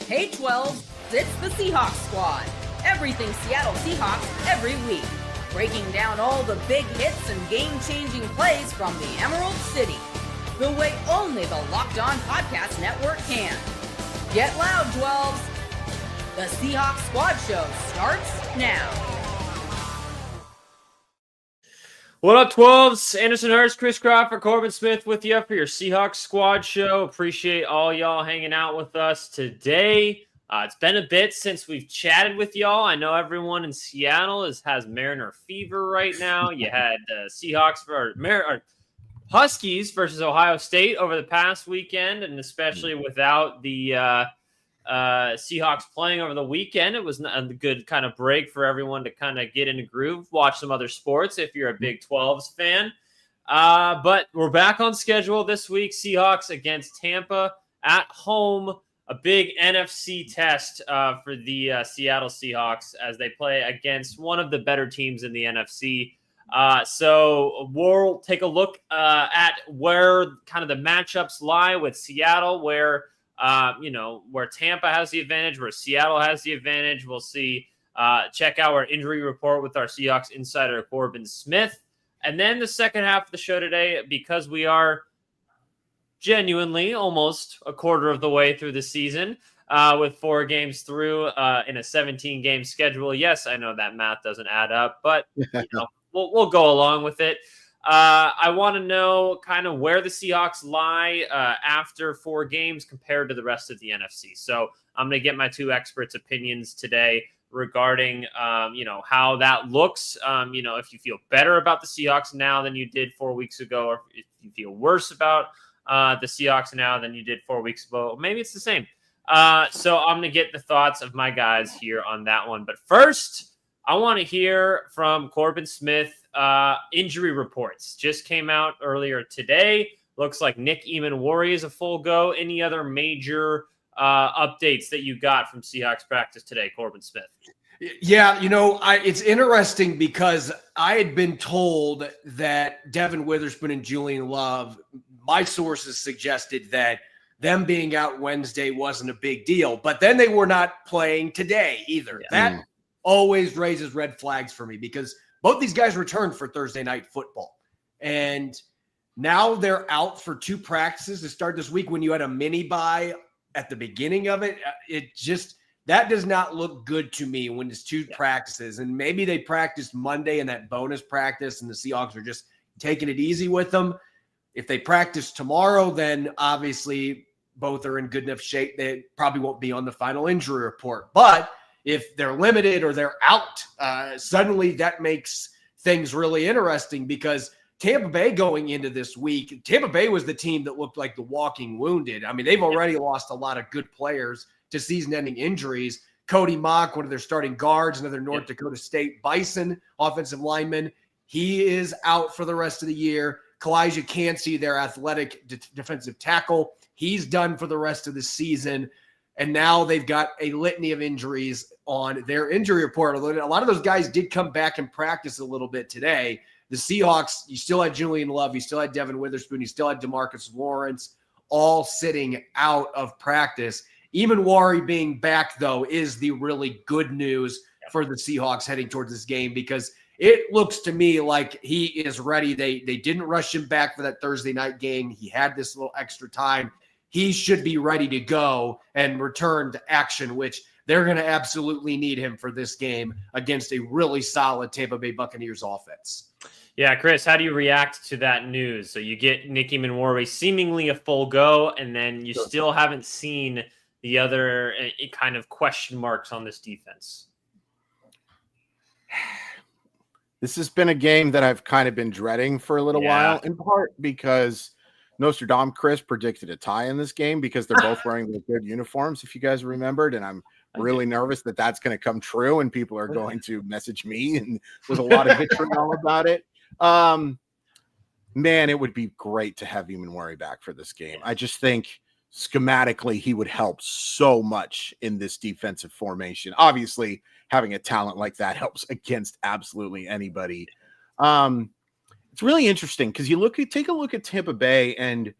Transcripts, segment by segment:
Hey 12, it's the Seahawks Squad. Everything Seattle Seahawks every week. Breaking down all the big hits and game-changing plays from the Emerald City. The way only the Locked On Podcast Network can. Get loud, 12s. The Seahawks Squad Show starts now. What up, 12s? Anderson Hurst, Chris Crawford, Corbin Smith with you for your Seahawks Squad Show. Appreciate all y'all hanging out with us today. It's been a bit since we've chatted with y'all. I know everyone in Seattle has Mariner fever right now. You had Seahawks or Huskies versus Ohio State over the past weekend, and especially without the Seahawks playing over the weekend, it was a good kind of break for everyone to kind of get in a groove, watch some other sports if you're a Big 12s fan. But we're back on schedule this week. Seahawks against Tampa at home, a big NFC test for the Seattle Seahawks as they play against one of the better teams in the NFC. So we'll take a look at where kind of the matchups lie with Seattle, where Tampa has the advantage, where Seattle has the advantage. We'll see. Check out our injury report with our Seahawks insider, Corbin Smith. And then the second half of the show today, because we are genuinely almost a quarter of the way through the season with 4 games through in a 17-game schedule. Yes, I know that math doesn't add up, but we'll go along with it. I want to know kind of where the Seahawks lie after 4 games compared to the rest of the NFC. So I'm going to get my 2 experts' opinions today regarding, how that looks. If you feel better about the Seahawks now than you did 4 weeks ago, or if you feel worse about the Seahawks now than you did 4 weeks ago, maybe it's the same. So I'm going to get the thoughts of my guys here on that one. But first, I want to hear from Corbin Smith. Injury reports just came out earlier today. Looks like Nick Emani is a full go. Any other major updates that you got from Seahawks practice today, Corbin Smith? Yeah, it's interesting because I had been told that Devin Witherspoon and Julian Love, my sources suggested that them being out Wednesday wasn't a big deal, but then they were not playing today either. Yeah. That always raises red flags for me because both these guys returned for Thursday night football. And now they're out for 2 practices to start this week when you had a mini bye at the beginning of it. That does not look good to me when it's 2 practices. And maybe they practiced Monday in that bonus practice and the Seahawks are just taking it easy with them. If they practice tomorrow, then obviously both are in good enough shape. They probably won't be on the final injury report. But if they're limited or they're out, suddenly that makes things really interesting because Tampa Bay going into this week, Tampa Bay was the team that looked like the walking wounded. I mean, they've already lost a lot of good players to season-ending injuries. Cody Mock, one of their starting guards, another North Dakota State Bison offensive lineman, he is out for the rest of the year. Kalijah Cansey, their athletic defensive tackle, he's done for the rest of the season. And now they've got a litany of injuries on their injury report. A lot of those guys did come back and practice a little bit today. The Seahawks, you still had Julian Love, you still had Devin Witherspoon, you still had DeMarcus Lawrence, all sitting out of practice. Emani being back, though, is the really good news for the Seahawks heading towards this game because it looks to me like he is ready. They didn't rush him back for that Thursday night game. He had this little extra time. He should be ready to go and return to action, which they're going to absolutely need him for this game against a really solid Tampa Bay Buccaneers offense. Yeah, Chris, how do you react to that news? So you get Nick Emani seemingly a full go, and then you still haven't seen the other kind of question marks on this defense. This has been a game that I've kind of been dreading for a little while, in part because Nostradamus Chris predicted a tie in this game because they're both wearing the good uniforms, if you guys remembered, and I'm really nervous that that's going to come true and people are going to message me and there's a lot of vitriol about it. Man, it would be great to have Emani back for this game. I just think schematically he would help so much in this defensive formation. Obviously, having a talent like that helps against absolutely anybody. It's really interesting because take a look at Tampa Bay, and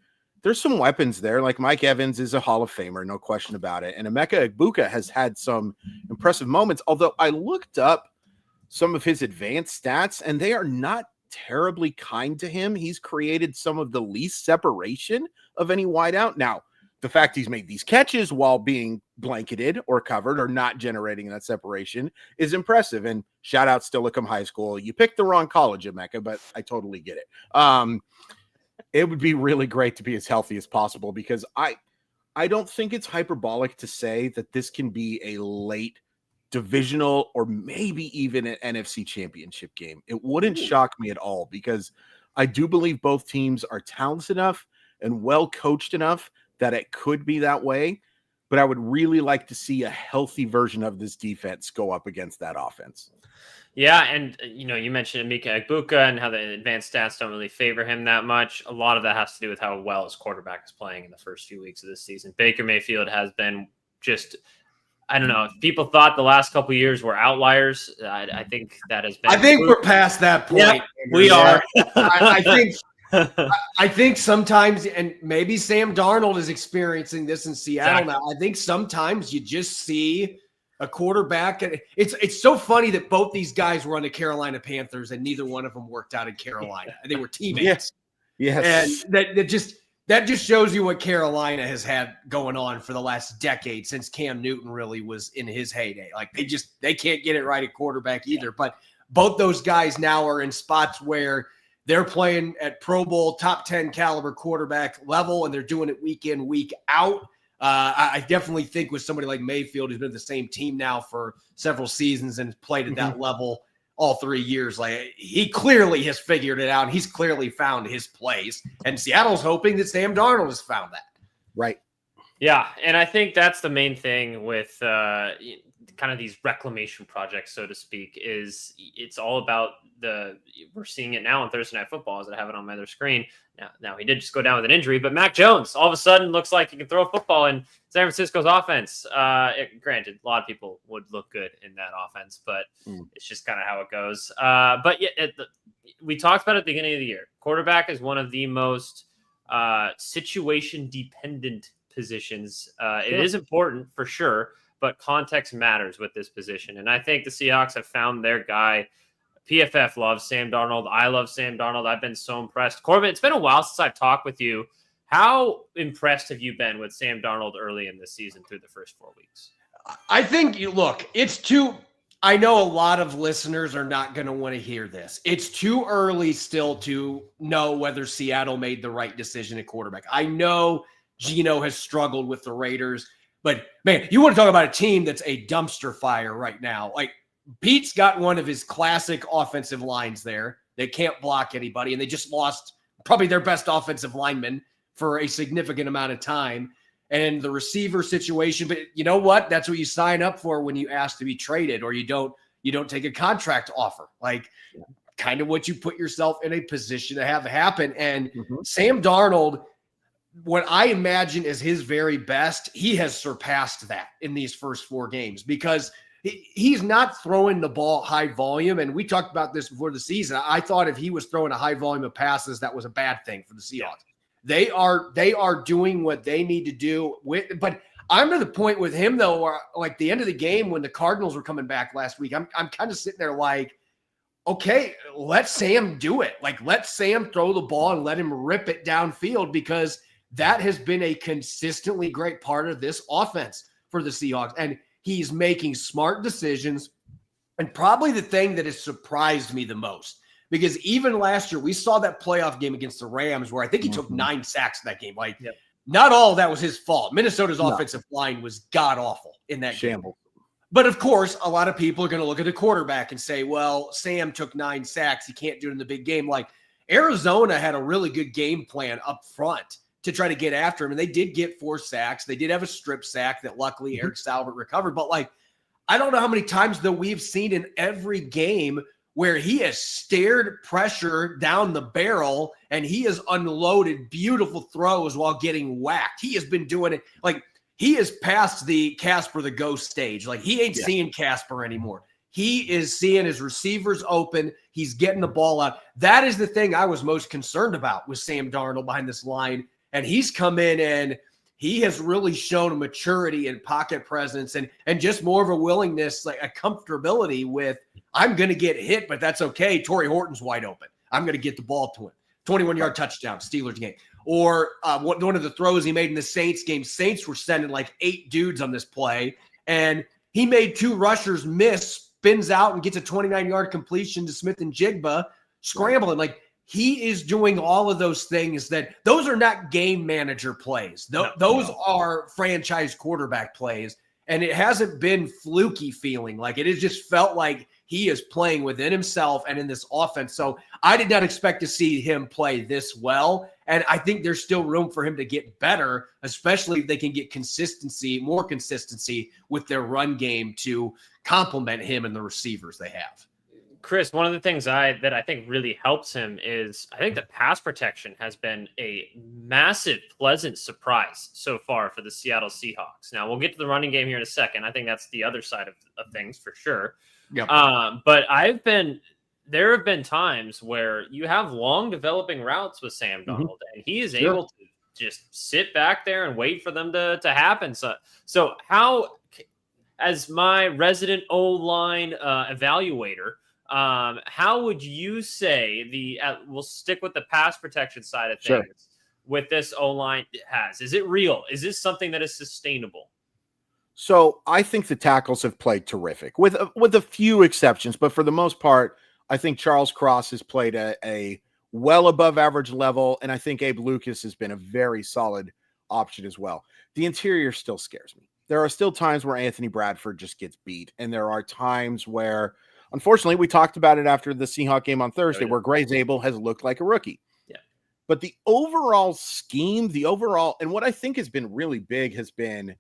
there's some weapons there. Like Mike Evans is a Hall of Famer, no question about it. And Emeka Egbuka has had some impressive moments, although I looked up some of his advanced stats, and they are not terribly kind to him. He's created some of the least separation of any wideout. Now, the fact he's made these catches while being blanketed or covered or not generating that separation is impressive. And shout out Stillicum High School. You picked the wrong college, Emeka, but I totally get it. It would be really great to be as healthy as possible, because I don't think it's hyperbolic to say that this can be a late divisional or maybe even an NFC championship game. It wouldn't shock me at all, because I do believe both teams are talented enough and well coached enough that it could be that way. But I would really like to see a healthy version of this defense go up against that offense. Yeah, and you mentioned Emeka Egbuka and how the advanced stats don't really favor him that much. A lot of that has to do with how well his quarterback is playing in the first few weeks of this season. Baker Mayfield has been just, I don't know, if people thought the last couple of years were outliers, I think that has been. I think we're past that point. Yeah, we are. I think sometimes, and maybe Sam Darnold is experiencing this in Seattle now. I think sometimes you just see a quarterback, and it's so funny that both these guys were on the Carolina Panthers, and neither one of them worked out in Carolina. They were teammates. Yes. And that just shows you what Carolina has had going on for the last decade, since Cam Newton really was in his heyday. Like they can't get it right at quarterback either. But both those guys now are in spots where they're playing at Pro Bowl, top 10 caliber quarterback level, and they're doing it week in, week out. I definitely think with somebody like Mayfield, who's been the same team now for several seasons and played at that level all 3 years, like he clearly has figured it out, and he's clearly found his place. And Seattle's hoping that Sam Darnold has found that. Right. Yeah, and I think that's the main thing with kind of these reclamation projects, so to speak, is it's all about we're seeing it now on Thursday Night Football, as I have it on my other screen. Now he did just go down with an injury, but Mac Jones all of a sudden looks like he can throw a football in San Francisco's offense. Granted, a lot of people would look good in that offense, but it's just kind of how it goes. But yeah, we talked about it at the beginning of the year. Quarterback is one of the most situation dependent positions. It is important for sure, but context matters with this position. And I think the Seahawks have found their guy. PFF loves Sam Darnold. I love Sam Darnold. I've been so impressed. Corbin, it's been a while since I've talked with you. How impressed have you been with Sam Darnold early in this season through the first 4 weeks? I think, look, I know a lot of listeners are not going to want to hear this. It's too early still to know whether Seattle made the right decision at quarterback. I know Geno has struggled with the Raiders, but man, you want to talk about a team that's a dumpster fire right now. Like, Pete's got one of his classic offensive lines there. They can't block anybody, and they just lost probably their best offensive lineman for a significant amount of time. And the receiver situation, but you know what? That's what you sign up for when you ask to be traded, or you don't take a contract offer. Like, kind of what you put yourself in a position to have happen. And Sam Darnold, what I imagine is his very best, he has surpassed that in these first 4 games, because he's not throwing the ball high volume. And we talked about this before the season. I thought if he was throwing a high volume of passes, that was a bad thing for the Seahawks. They are doing what they need to do but I'm to the point with him though, where, like, the end of the game when the Cardinals were coming back last week, I'm kind of sitting there like, okay, let Sam do it. Like, let Sam throw the ball and let him rip it downfield, because that has been a consistently great part of this offense for the Seahawks. And he's making smart decisions. And probably the thing that has surprised me the most, because even last year we saw that playoff game against the Rams where I think he took 9 sacks in that game. Like, not all of that was his fault. Minnesota's offensive line was god-awful in that shambles. Game. But, of course, a lot of people are going to look at the quarterback and say, well, Sam took 9 sacks. He can't do it in the big game. Like, Arizona had a really good game plan up front to try to get after him. And they did get 4 sacks. They did have a strip sack that luckily Eric Salvert recovered. But, like, I don't know how many times, though, we've seen in every game where he has stared pressure down the barrel and he has unloaded beautiful throws while getting whacked. He has been doing it. Like, he is past the Casper the Ghost stage. Like, he ain't seeing Casper anymore. He is seeing his receivers open. He's getting the ball out. That is the thing I was most concerned about with Sam Darnold behind this line. And he's come in and he has really shown a maturity and pocket presence and just more of a willingness, like a comfortability with, I'm going to get hit, but that's okay. Torrey Horton's wide open. I'm going to get the ball to him. 21-yard touchdown, Steelers game. Or one of the throws he made in the Saints game. Saints were sending like 8 dudes on this play, and he made 2 rushers miss, spins out, and gets a 29-yard completion to Smith and Jigba, scrambling. Like, he is doing all of those things those are not game manager plays. Those are franchise quarterback plays. And it hasn't been fluky feeling. Like, it has just felt like he is playing within himself and in this offense. So I did not expect to see him play this well. And I think there's still room for him to get better, especially if they can get more consistency with their run game to complement him and the receivers they have. Chris, one of the things that I think really helps him is I think the pass protection has been a massive, pleasant surprise so far for the Seattle Seahawks. Now, we'll get to the running game here in a second. I think that's the other side of things for sure. Yep. But there have been times where you have long developing routes with Sam Darnold, and he is able to just sit back there and wait for them to happen. So how, as my resident O-line evaluator, how would you say we'll stick with the pass protection side of things with this O-line has? Is it real? Is this something that is sustainable? So I think the tackles have played terrific with a few exceptions, but for the most part, I think Charles Cross has played a well above average level. And I think Abe Lucas has been a very solid option as well. The interior still scares me. There are still times where Anthony Bradford just gets beat. And there are times where, unfortunately, we talked about it after the Seahawks game on Thursday, where Gray Zabel has looked like a rookie. Yeah. But the overall scheme, and what I think has been really big has been,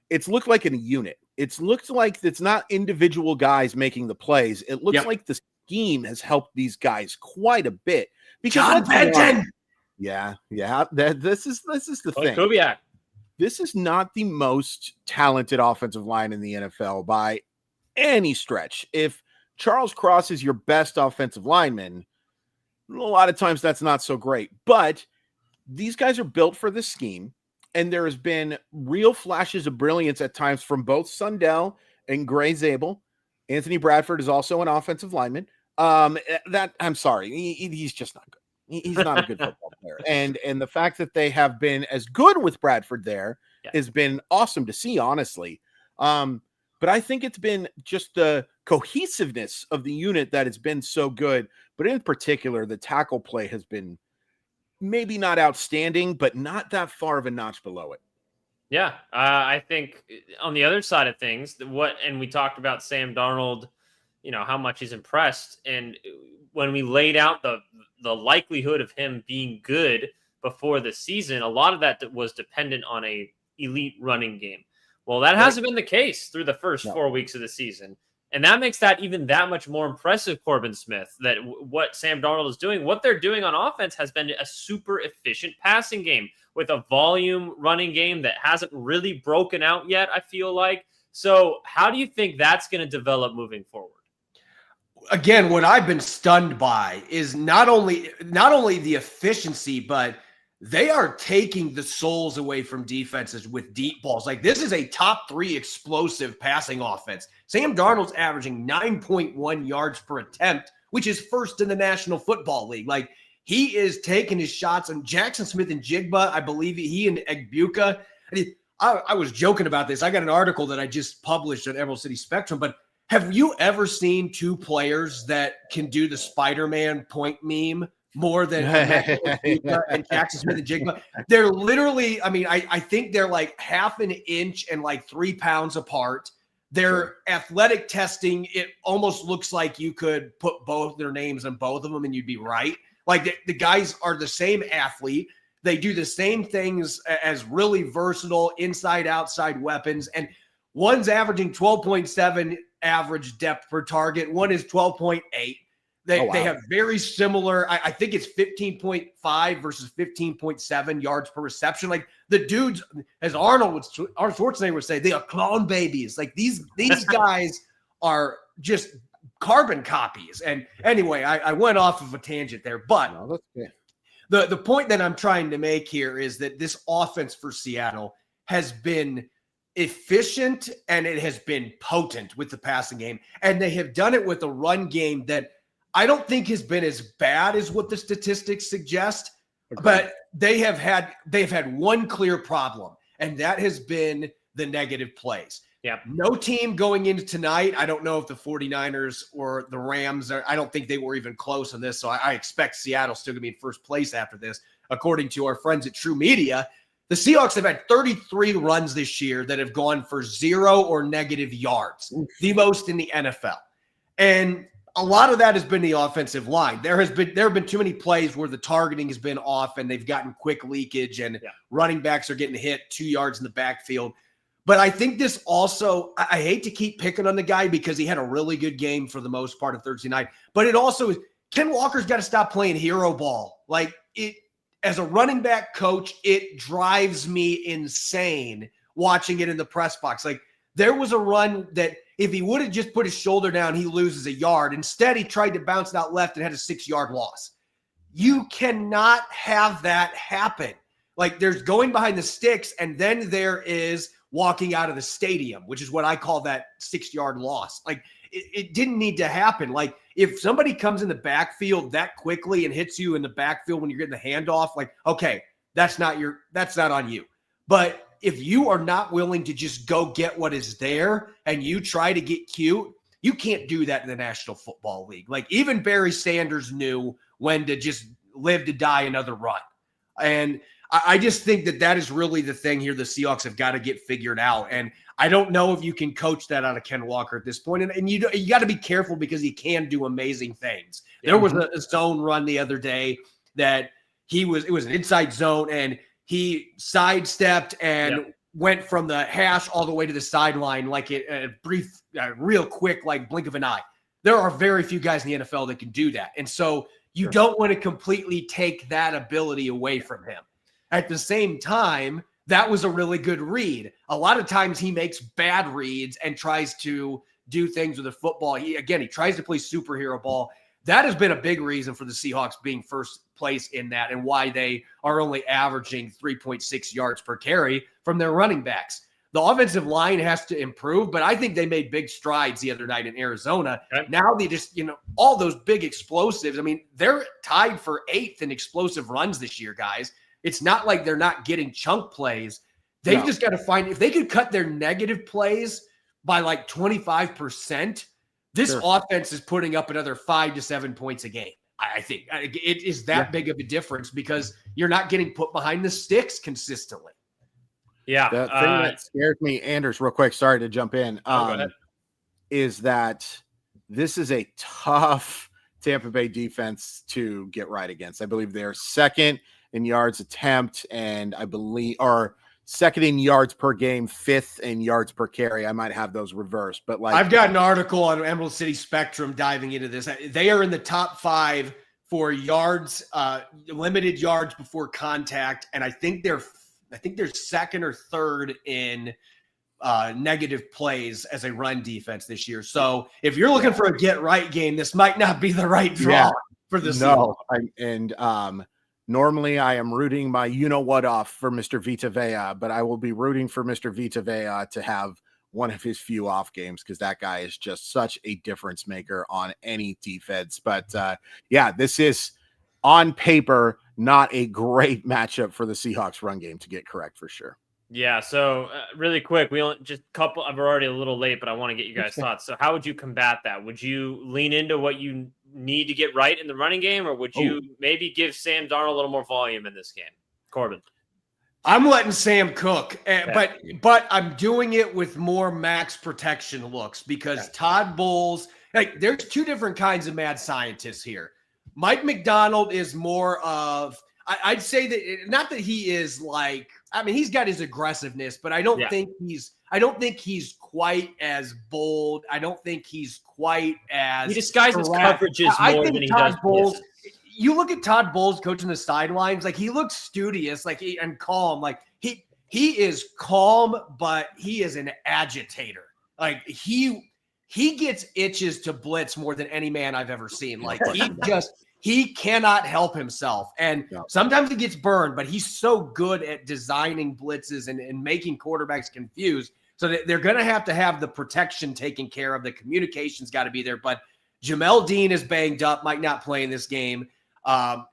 it's looked like a unit. It's looked like it's not individual guys making the plays. It looks like the scheme has helped these guys quite a bit. Because John Benton! This is the thing. Kubiak. This is not the most talented offensive line in the NFL by any stretch. If Charles Cross is your best offensive lineman, a lot of times that's not so great. But these guys are built for this scheme, and there has been real flashes of brilliance at times from both Sundell and Gray Zabel. Anthony Bradford is also an offensive lineman. I'm sorry, he's just not good. He's not a good football player. And the fact that they have been as good with Bradford there has been awesome to see, honestly. But I think it's been just the cohesiveness of the unit that has been so good. But in particular, the tackle play has been maybe not outstanding, but not that far of a notch below it. Yeah, I think on the other side of things, and we talked about Sam Darnold, how much he's impressed. And when we laid out the likelihood of him being good before the season, a lot of that was dependent on a elite running game. Well, that hasn't been the case through the first 4 weeks of the season. And that makes that even that much more impressive, Corbin Smith, that what Sam Darnold is doing, what they're doing on offense has been a super efficient passing game with a volume running game that hasn't really broken out yet, I feel like. So how do you think that's going to develop moving forward? Again, what I've been stunned by is not only the efficiency, but they are taking the souls away from defenses with deep balls. Like, this is a top 3 explosive passing offense. Sam Darnold's averaging 9.1 yards per attempt, which is first in the National Football League. Like, he is taking his shots. And Jackson Smith and Jigba, I believe he and Egbuka. I was joking about this. I got an article that I just published on Emerald City Spectrum, but have you ever seen 2 players that can do the Spider-Man point meme more than and Jackson Smith and Jigba? They're literally, I think they're like half an inch and like 3 pounds apart. Their athletic testing, it almost looks like you could put both their names on both of them and you'd be right. Like, the guys are the same athlete. They do the same things as really versatile inside, outside weapons. And one's averaging 12.7 average depth per target. One is 12.8. They have very similar, I think it's 15.5 versus 15.7 yards per reception. Like, the dudes, as Arnold Schwarzenegger would say, they are clone babies. Like, these guys are just carbon copies. And anyway, I went off of a tangent there, but the point that I'm trying to make here is that this offense for Seattle has been efficient and it has been potent with the passing game. And they have done it with a run game that I don't think has been as bad as what the statistics suggest. Okay. But they've had one clear problem, and that has been the negative plays. Yeah. No team going into tonight. I don't know if the 49ers or the Rams I don't think they were even close on this. So I expect Seattle still going to be in first place after this. According to our friends at True Media, the Seahawks have had 33 runs this year that have gone for 0 or negative yards, the most in the NFL. And a lot of that has been the offensive line. There have been too many plays where the targeting has been off and they've gotten quick leakage and running backs are getting hit 2 yards in the backfield. But I think this also, I hate to keep picking on the guy because he had a really good game for the most part of Thursday night. But it also is, Ken Walker's got to stop playing hero ball. Like, it, as a running back coach, it drives me insane watching it in the press box. Like, there was a run that if he would have just put his shoulder down, he loses a yard. Instead, he tried to bounce it out left and had a 6-yard loss. You cannot have that happen. Like, there's going behind the sticks, and then there is walking out of the stadium, which is what I call that 6-yard loss. Like, it didn't need to happen. Like, if somebody comes in the backfield that quickly and hits you in the backfield when you're getting the handoff, like, okay, that's not on you. But if you are not willing to just go get what is there and you try to get cute, you can't do that in the National Football League. Like, even Barry Sanders knew when to just live to die another run. And I just think that is really the thing here the Seahawks have got to get figured out. And I don't know if you can coach that out of Ken Walker at this point. And you got to be careful because he can do amazing things. There was a zone run the other day that it was an inside zone and he sidestepped and went from the hash all the way to the sideline like a brief, real quick, like blink of an eye. There are very few guys in the NFL that can do that. And so you don't want to completely take that ability away from him. At the same time, that was a really good read. A lot of times he makes bad reads and tries to do things with the football. He tries to play superhero ball. That has been a big reason for the Seahawks being first place in that and why they are only averaging 3.6 yards per carry from their running backs. The offensive line has to improve, but I think they made big strides the other night in Arizona. Okay. Now they just, all those big explosives. I mean, they're tied for 8th in explosive runs this year, guys. It's not like they're not getting chunk plays. They've just got to find, if they could cut their negative plays by like 25%, this offense is putting up another 5 to 7 points a game. I think it is that big of a difference because you're not getting put behind the sticks consistently. Yeah. The thing that scares me, Anders, real quick, sorry to jump in, go ahead. Is that this is a tough Tampa Bay defense to get right against. I believe they're second in yards attempt, and I believe are second in yards per game, 5th in yards per carry. I might have those reversed, but like, I've got an article on Emerald City Spectrum diving into this. They are in the top 5 for yards, limited yards before contact, and I think they're second or third in negative plays as a run defense this year. So if you're looking for a get right game, this might not be the right draw for the Seahawks. Normally, I am rooting my you-know-what off for Mr. Vita Vea, but I will be rooting for Mr. Vita Vea to have one of his few off games because that guy is just such a difference maker on any defense. But, this is, on paper, not a great matchup for the Seahawks run game to get correct for sure. Yeah, so really quick, we're already a little late, but I want to get you guys' thoughts. So how would you combat that? Would you lean into what you need to get right in the running game, or would you maybe give Sam Darnold a little more volume in this game? Corbin. I'm letting Sam cook, but I'm doing it with more max protection looks because Todd Bowles, like, there's 2 different kinds of mad scientists here. Mike McDonald is more of, I'd say that, not that he is like, I mean, he's got his aggressiveness, but I don't think he's quite as bold. I don't think he's quite as, he disguises coverages more than he does Bowles. You look at Todd Bowles coaching the sidelines, like, he looks studious, like, and calm. Like, he is calm, but he is an agitator. Like, he gets itches to blitz more than any man I've ever seen. Like, he cannot help himself. And sometimes he gets burned, but he's so good at designing blitzes and making quarterbacks confused. So they're going to have the protection taken care of. The communication's got to be there. But Jamel Dean is banged up, might not play in this game.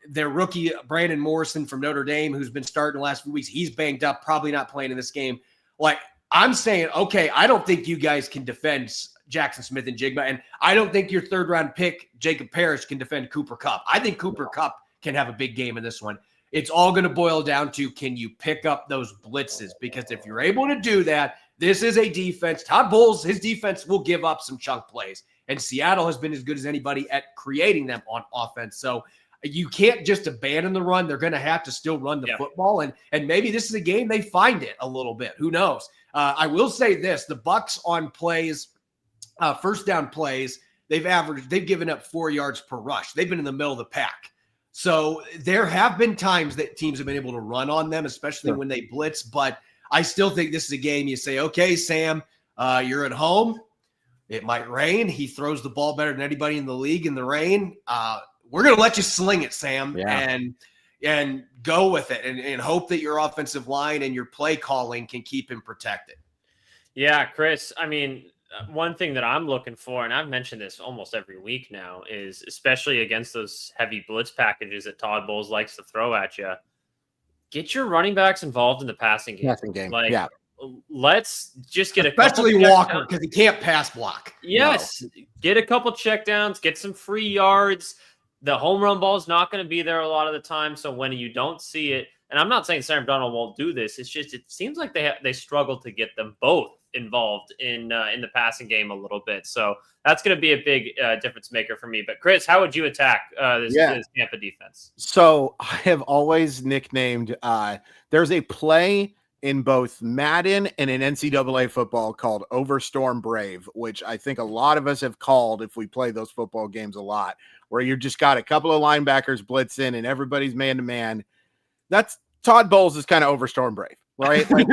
Their rookie, Brandon Morrison from Notre Dame, who's been starting the last few weeks, he's banged up, probably not playing in this game. Like, I'm saying, okay, I don't think you guys can defend Jackson Smith and Jigba, and I don't think your third-round pick, Jacob Parrish, can defend Cooper Kupp. I think Cooper Kupp can have a big game in this one. It's all going to boil down to, can you pick up those blitzes? Because if you're able to do that, this is a defense. Todd Bowles, his defense will give up some chunk plays, and Seattle has been as good as anybody at creating them on offense. So you can't just abandon the run. They're going to have to still run the football, and maybe this is a game they find it a little bit. Who knows? I will say this: the Bucs on plays, first down plays, they've given up 4 yards per rush. They've been in the middle of the pack. So there have been times that teams have been able to run on them, especially when they blitz. But I still think this is a game you say, okay, Sam, you're at home. It might rain. He throws the ball better than anybody in the league in the rain. We're going to let you sling it, Sam, and go with it and hope that your offensive line and your play calling can keep him protected. Yeah, Chris, I mean, one thing that I'm looking for, and I've mentioned this almost every week now, is especially against those heavy blitz packages that Todd Bowles likes to throw at you, get your running backs involved in the passing game. Let's just get especially Walker, because he can't pass block. Yes. Get a couple checkdowns, get some free yards. The home run ball is not going to be there a lot of the time. So when you don't see it, and I'm not saying Sam Darnold won't do this, it's just it seems like they struggle to get them both involved in the passing game a little bit. So that's going to be a big difference maker for me. But Chris, how would you attack this Tampa defense? So I have always nicknamed there's a play in both Madden and in NCAA football called Overstorm Brave, which I think a lot of us have called if we play those football games a lot, where you just got a couple of linebackers blitzing and everybody's man-to-man. That's Todd Bowles is kind of Overstorm Brave, right? Like,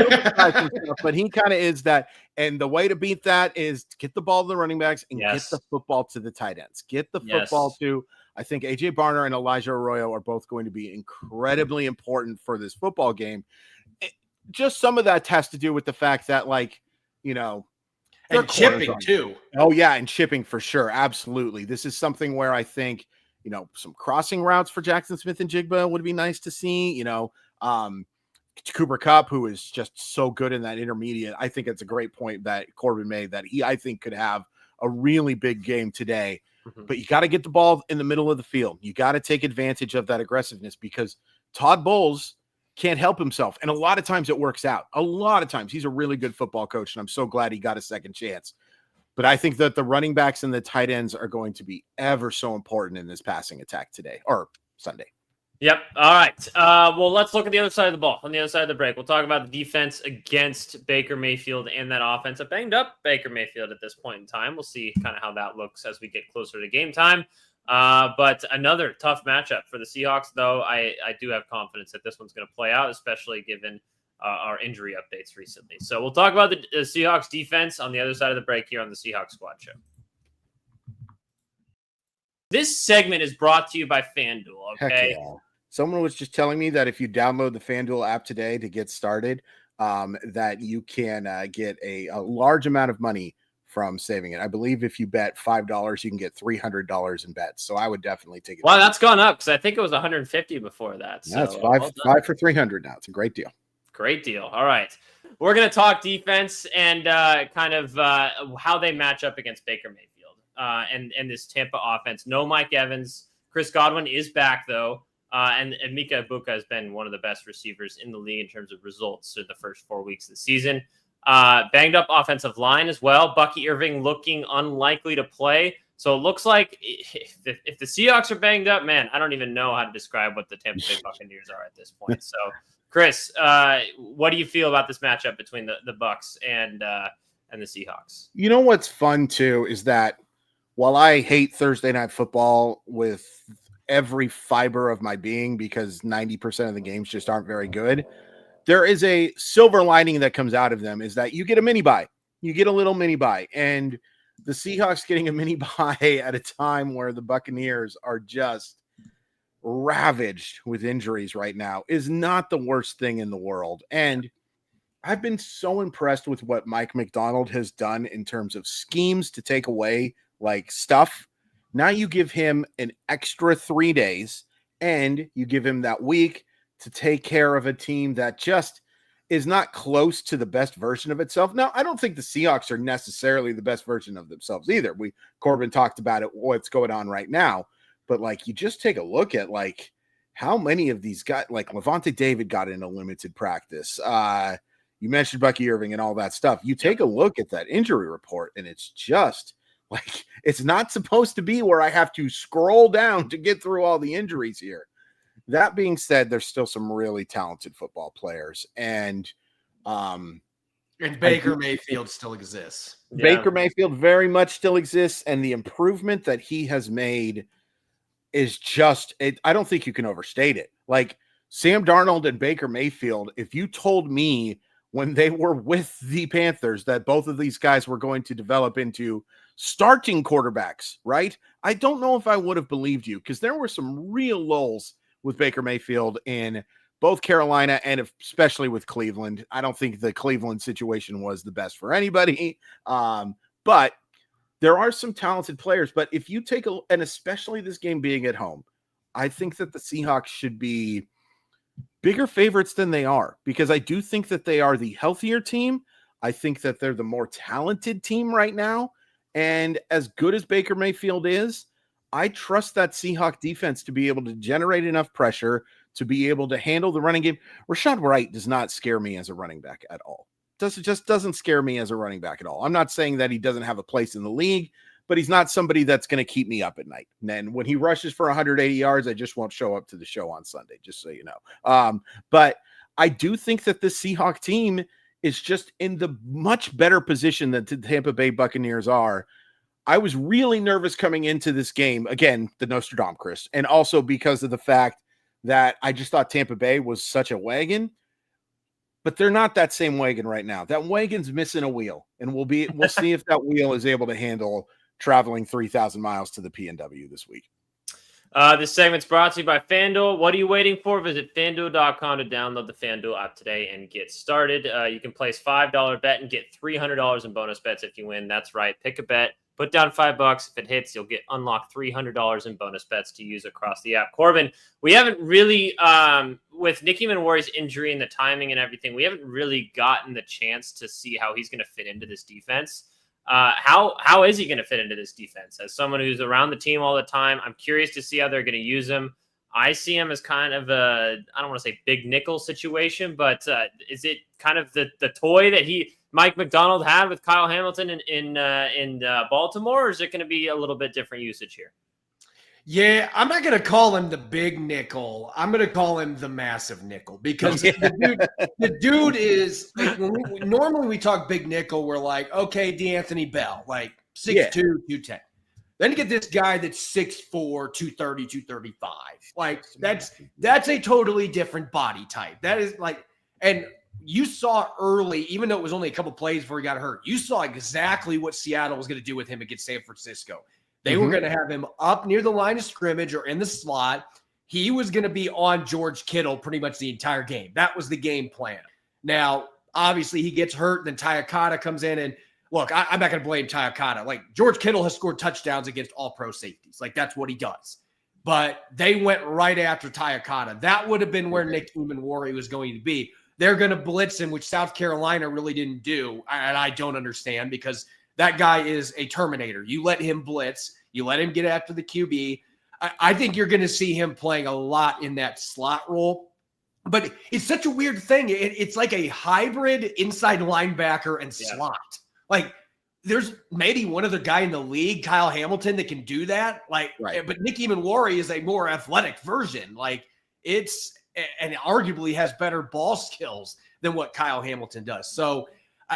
but he kind of is that. And the way to beat that is to get the ball to the running backs and get the football to the tight ends. Get the football to, I think AJ Barner and Elijah Arroyo are both going to be incredibly important for this football game. Just some of that has to do with the fact that, like, you know, and chipping too. Oh yeah, and chipping for sure. Absolutely. This is something where I think, you know, some crossing routes for Jackson Smith and Jigba would be nice to see. You know, Cooper Kupp, who is just so good in that intermediate. I think it's a great point that Corbin made, that he, I think, could have a really big game today. But you got to get the ball in the middle of the field. You got to take advantage of that aggressiveness, because Todd Bowles can't help himself. And a lot of times it works out. A lot of times he's a really good football coach, and I'm so glad he got a second chance. But I think that the running backs and the tight ends are going to be ever so important in this passing attack today or Sunday. Yep. All right. Well, let's look at the other side of the ball. On the other side of the break, we'll talk about the defense against Baker Mayfield and that offense. A banged up Baker Mayfield at this point in time. We'll see kind of how that looks as we get closer to game time. But another tough matchup for the Seahawks, though. I do have confidence that this one's going to play out, especially given our injury updates recently. So we'll talk about the Seahawks defense on the other side of the break here on the Seahawks Squad Show. This segment is brought to you by FanDuel, okay? Yeah. Someone was just telling me that if you download the FanDuel app today to get started, that you can get a large amount of money from saving it. I believe if you bet $5, you can get $300 in bets. So I would definitely take it. Well, that's gone up because I think it was 150 before that. So that's five for 300 now. It's a great deal. Great deal. All right. We're going to talk defense and kind of how they match up against Baker Mayfield and this Tampa offense. No Mike Evans. Chris Godwin is back, though. And Mika Ibuka has been one of the best receivers in the league in terms of results in the first 4 weeks of the season. Banged up offensive line as well. Bucky Irving looking unlikely to play. So it looks like if the Seahawks are banged up, man, I don't even know how to describe what the Tampa Bay Buccaneers are at this point. So, Chris, what do you feel about this matchup between the Bucs and the Seahawks? You know what's fun, too, is that while I hate Thursday Night Football with every fiber of my being because 90% of the games just aren't very good, there is a silver lining that comes out of them, is that you get a mini bye. You get a little mini bye. And the Seahawks getting a mini bye at a time where the Buccaneers are just ravaged with injuries right now is not the worst thing in the world. And I've been so impressed with what Mike McDonald has done in terms of schemes to take away like stuff. Now you give him an extra 3 days and you give him that week to take care of a team that just is not close to the best version of itself. Now, I don't think the Seahawks are necessarily the best version of themselves either. Corbin talked about it, what's going on right now. But like, you just take a look at like how many of these guys, like Levante David got in a limited practice. You mentioned Bucky Irving and all that stuff. You take a look at that injury report and it's just like, it's not supposed to be where I have to scroll down to get through all the injuries here. That being said, there's still some really talented football players, and Baker Mayfield still exists. Baker Mayfield very much still exists, and the improvement that he has made is just I don't think you can overstate it. Like Sam Darnold and Baker Mayfield, if you told me when they were with the Panthers that both of these guys were going to develop into starting quarterbacks, right? I don't know if I would have believed you, because there were some real lulls with Baker Mayfield in both Carolina and especially with Cleveland. I don't think the Cleveland situation was the best for anybody. But there are some talented players. But if you take and especially this game being at home, I think that the Seahawks should be bigger favorites than they are, because I do think that they are the healthier team. I think that they're the more talented team right now. And as good as Baker Mayfield is, I trust that Seahawk defense to be able to generate enough pressure to be able to handle the running game. Rashad Wright does not scare me as a running back at all. Just doesn't scare me as a running back at all. I'm not saying that he doesn't have a place in the league, but he's not somebody that's going to keep me up at night. And then when he rushes for 180 yards, I just won't show up to the show on Sunday, just so you know. But I do think that the Seahawk team is just in the much better position than the Tampa Bay Buccaneers are. I was really nervous coming into this game. Again, the Nostradamus, Chris, and also because of the fact that I just thought Tampa Bay was such a wagon, but they're not that same wagon right now. That wagon's missing a wheel, and we'll see if that wheel is able to handle traveling 3,000 miles to the PNW this week. This segment's brought to you by FanDuel. What are you waiting for? Visit FanDuel.com to download the FanDuel app today and get started. You can place $5 bet and get $300 in bonus bets if you win. That's right. Pick a bet. Put down $5. If it hits, you'll get unlocked $300 in bonus bets to use across the app. Corbin, we haven't really, with Nicky Manwari's injury and the timing and everything, we haven't really gotten the chance to see how he's going to fit into this defense. How is he going to fit into this defense? As someone who's around the team all the time, I'm curious to see how they're going to use him. I see him as kind of a, I don't want to say big nickel situation, but is it kind of the toy that Mike McDonald had with Kyle Hamilton in Baltimore, or is it going to be a little bit different usage here? Yeah, I'm not going to call him the big nickel. I'm going to call him the massive nickel, because the dude is like, normally we talk big nickel, we're like, okay, D'Anthony Bell, like 6'2", 210. Then you get this guy that's 6'4", 230, 235. Like that's a totally different body type. That is like, and you saw early, even though it was only a couple plays before he got hurt, you saw exactly what Seattle was going to do with him against San Francisco. They were going to have him up near the line of scrimmage or in the slot. He was going to be on George Kittle pretty much the entire game. That was the game plan. Now, obviously, he gets hurt. Then Tyakata comes in. And look, I'm not going to blame Tyakata. Like, George Kittle has scored touchdowns against all pro safeties. Like, that's what he does. But they went right after Tyakata. That would have been where Nick Emani was going to be. They're going to blitz him, which South Carolina really didn't do. And I don't understand, because that guy is a Terminator. You let him blitz. You let him get after the QB. I think you're going to see him playing a lot in that slot role. But it's such a weird thing. It's like a hybrid inside linebacker and slot. Like, there's maybe one other guy in the league, Kyle Hamilton, that can do that. Like, but Nick Emani is a more athletic version. Like, and arguably has better ball skills than what Kyle Hamilton does. So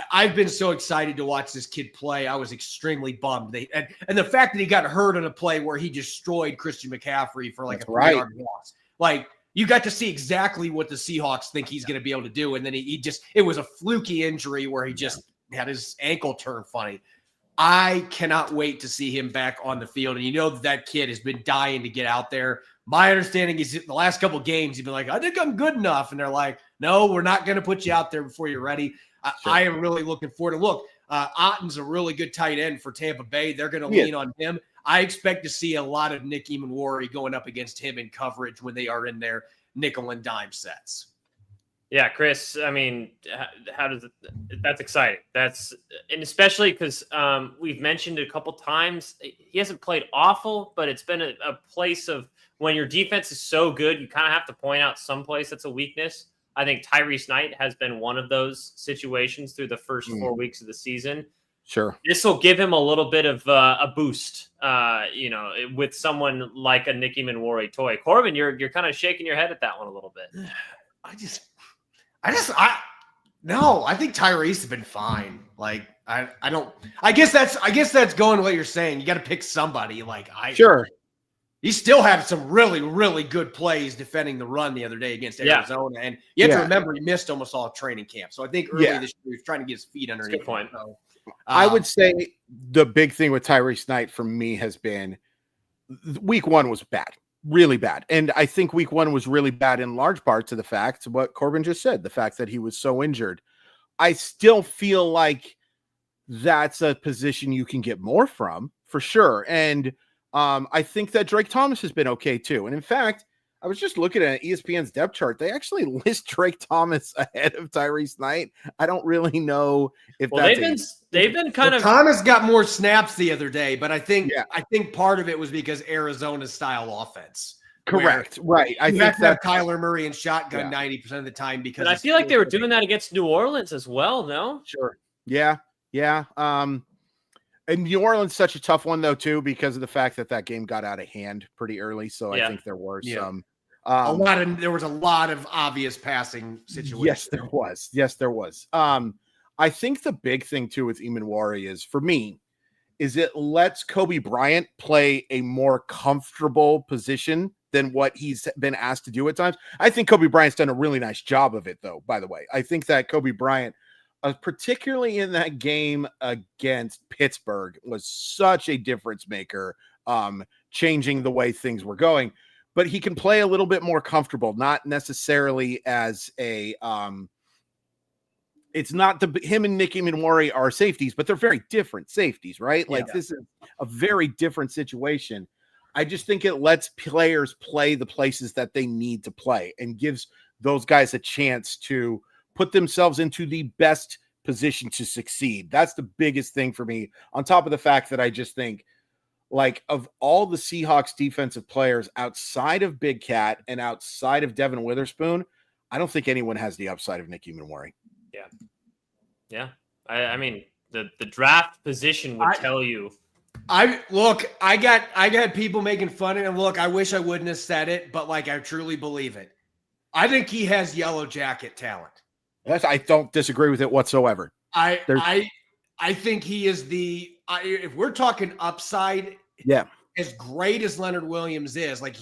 I've been so excited to watch this kid play. I was extremely bummed. And the fact that he got hurt on a play where he destroyed Christian McCaffrey for like a 3-yard loss. Like, you got to see exactly what the Seahawks think he's going to be able to do. And then it was a fluky injury where he just had his ankle turn funny. I cannot wait to see him back on the field. And you know that kid has been dying to get out there My understanding is the last couple of games, you've been like, I think I'm good enough. And they're like, no, we're not going to put you out there before you're ready. Sure. I am really looking forward to look. Otten's a really good tight end for Tampa Bay. They're going to lean on him. I expect to see a lot of Nick Emani going up against him in coverage when they are in their nickel and dime sets. Yeah, Chris, I mean, that's exciting. And especially because we've mentioned it a couple times, he hasn't played awful, but it's been a place of when your defense is so good, you kind of have to point out some place that's a weakness. I think Tyrese Knight has been one of those situations through the first 4 weeks of the season. Sure. This will give him a little bit of a boost, with someone like a Nick Emani toy. Corbin, you're kind of shaking your head at that one a little bit. I think Tyrese has been fine. Like, I guess that's going to what you're saying. You got to pick somebody. Sure. He still had some really, really good plays defending the run the other day against Arizona. And you have to remember he missed almost all training camp. So I think early this year he was trying to get his feet underneath. Good point. So, I would say the big thing with Tyrese Knight for me has been week 1 was bad, really bad. And I think week 1 was really bad in large part to the fact, what Corbin just said, the fact that he was so injured. I still feel like that's a position you can get more from, for sure. And I think that Drake Thomas has been okay too. And in fact, I was just looking at ESPN's depth chart. They actually list Drake Thomas ahead of Tyrese Knight. I don't really know if they've been kind of. Thomas got more snaps the other day, but I think part of it was because Arizona's style offense. Correct. Right. I think have to have Kyler Murray and shotgun 90% of the time because I feel like they were doing that against New Orleans as well. No. Sure. Yeah. Yeah. And New Orleans such a tough one though too because of the fact that game got out of hand pretty early. So I think there were some. There was a lot of obvious passing situations. Yes, there was. I think the big thing too with Emani is for me is it lets Kobe Bryant play a more comfortable position than what he's been asked to do at times. I think Kobe Bryant's done a really nice job of it though, by the way. I think that Kobe Bryant, particularly in that game against Pittsburgh, was such a difference maker, changing the way things were going. But he can play a little bit more comfortable, not necessarily as a it's not him and Nick Emani are safeties, but they're very different safeties, right? Like this is a very different situation. I just think it lets players play the places that they need to play and gives those guys a chance to put themselves into the best position to succeed. That's the biggest thing for me. On top of the fact that I just think, like, of all the Seahawks defensive players outside of Big Cat and outside of Devin Witherspoon, I don't think anyone has the upside of Nick Emani. Yeah. I mean, the draft position would tell you. I got people making fun of him. Look, I wish I wouldn't have said it, but like I truly believe it. I think he has yellow jacket talent. I don't disagree with it whatsoever. I think he is if we're talking upside, as great as Leonard Williams is, like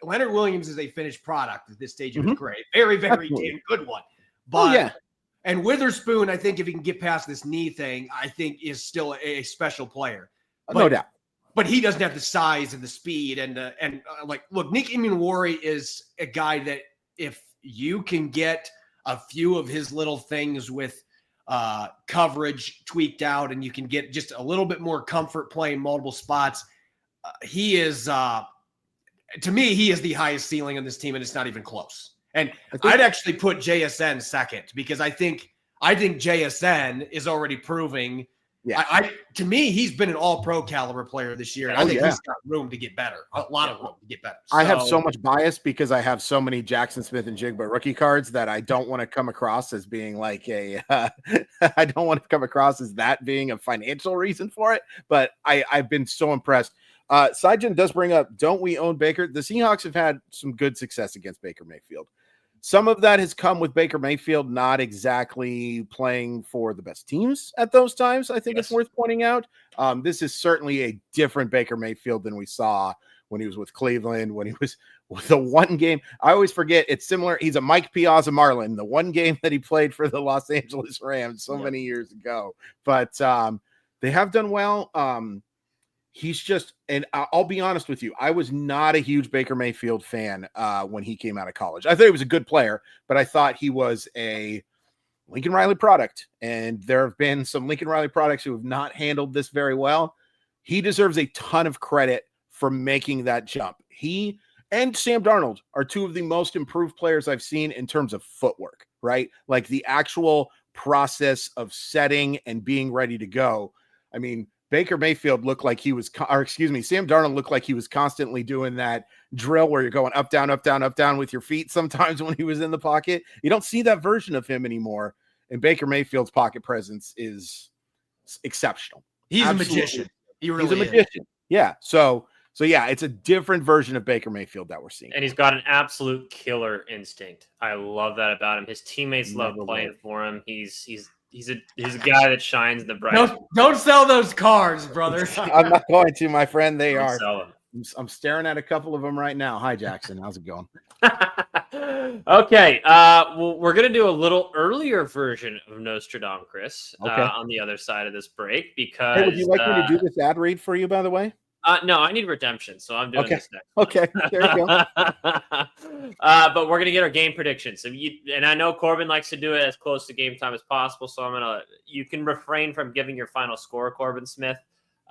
Leonard Williams is a finished product at this stage of his career. Very, very damn good one. But and Witherspoon, I think if he can get past this knee thing, I think is still a special player. No doubt. But he doesn't have the size and the speed and look, Nick Emani is a guy that if you can get a few of his little things with coverage tweaked out and you can get just a little bit more comfort playing multiple spots, he is to me, he is the highest ceiling on this team, and it's not even close. And I'd actually put JSN second because I think JSN is already proving. Yeah, to me, he's been an all-pro caliber player this year. And I think he's got room to get better, a lot of room to get better. So, I have so much bias because I have so many Jackson Smith and Jigba rookie cards that I don't want to come across as being like I don't want to come across as that being a financial reason for it. But I've been so impressed. Saijan does bring up, don't we own Baker? The Seahawks have had some good success against Baker Mayfield. Some of that has come with Baker Mayfield not exactly playing for the best teams at those times. I think it's worth pointing out. This is certainly a different Baker Mayfield than we saw when he was with Cleveland, when he was with the one game. I always forget it's similar. He's a Mike Piazza Marlin, the one game that he played for the Los Angeles Rams many years ago. But they have done well. he's just, and I'll be honest with you, I was not a huge Baker Mayfield fan when he came out of college. I thought he was a good player, but I thought he was a Lincoln Riley product. And there have been some Lincoln Riley products who have not handled this very well. He deserves a ton of credit for making that jump. He and Sam Darnold are two of the most improved players I've seen in terms of footwork, right? Like the actual process of setting and being ready to go. I mean, Baker Mayfield looked like he was, Sam Darnold looked like he was constantly doing that drill where you're going up, down, up, down, up, down with your feet sometimes when he was in the pocket. You don't see that version of him anymore. And Baker Mayfield's pocket presence is exceptional. He's Absolutely. a magician. He's a magician. Yeah. So yeah, it's a different version of Baker Mayfield that we're seeing. And he's got an absolute killer instinct. I love that about him. His teammates love playing for him. He's a guy that shines in the bright. Don't sell those cars, brother. I'm not going to, my friend. They Don't are. sell them. I'm staring at a couple of them right now. Hi, Jackson. How's it going? Okay. Well, we're going to do a little earlier version of Nostradamus, Chris, on the other side of this break because. Hey, would you like me to do this ad read for you, by the way? No, I need redemption, so I'm doing this next. Okay, there you go. But we're gonna get our game predictions. And I know Corbin likes to do it as close to game time as possible, so you can refrain from giving your final score, Corbin Smith.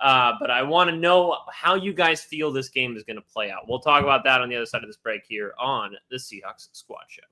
But I want to know how you guys feel this game is going to play out. We'll talk about that on the other side of this break here on the Seahawks Squad Show.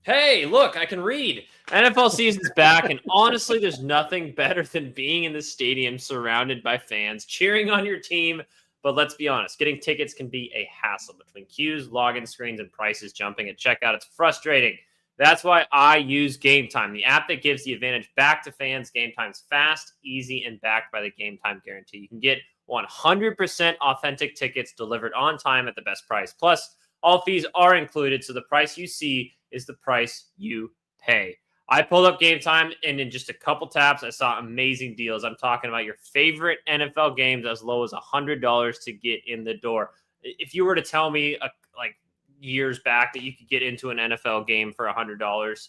Hey, look, I can read. NFL season's back, and honestly, there's nothing better than being in the stadium surrounded by fans cheering on your team. But let's be honest, getting tickets can be a hassle between queues, login screens, and prices jumping at checkout. It's frustrating. That's why I use Gametime, the app that gives the advantage back to fans. Gametime's fast, easy, and backed by the Gametime guarantee. You can get 100% authentic tickets delivered on time at the best price. Plus, all fees are included, so the price you see is the price you pay. I pulled up Gametime, and in just a couple taps, I saw amazing deals. I'm talking about your favorite NFL games as low as $100 to get in the door. If you were to tell me years back that you could get into an NFL game for $100,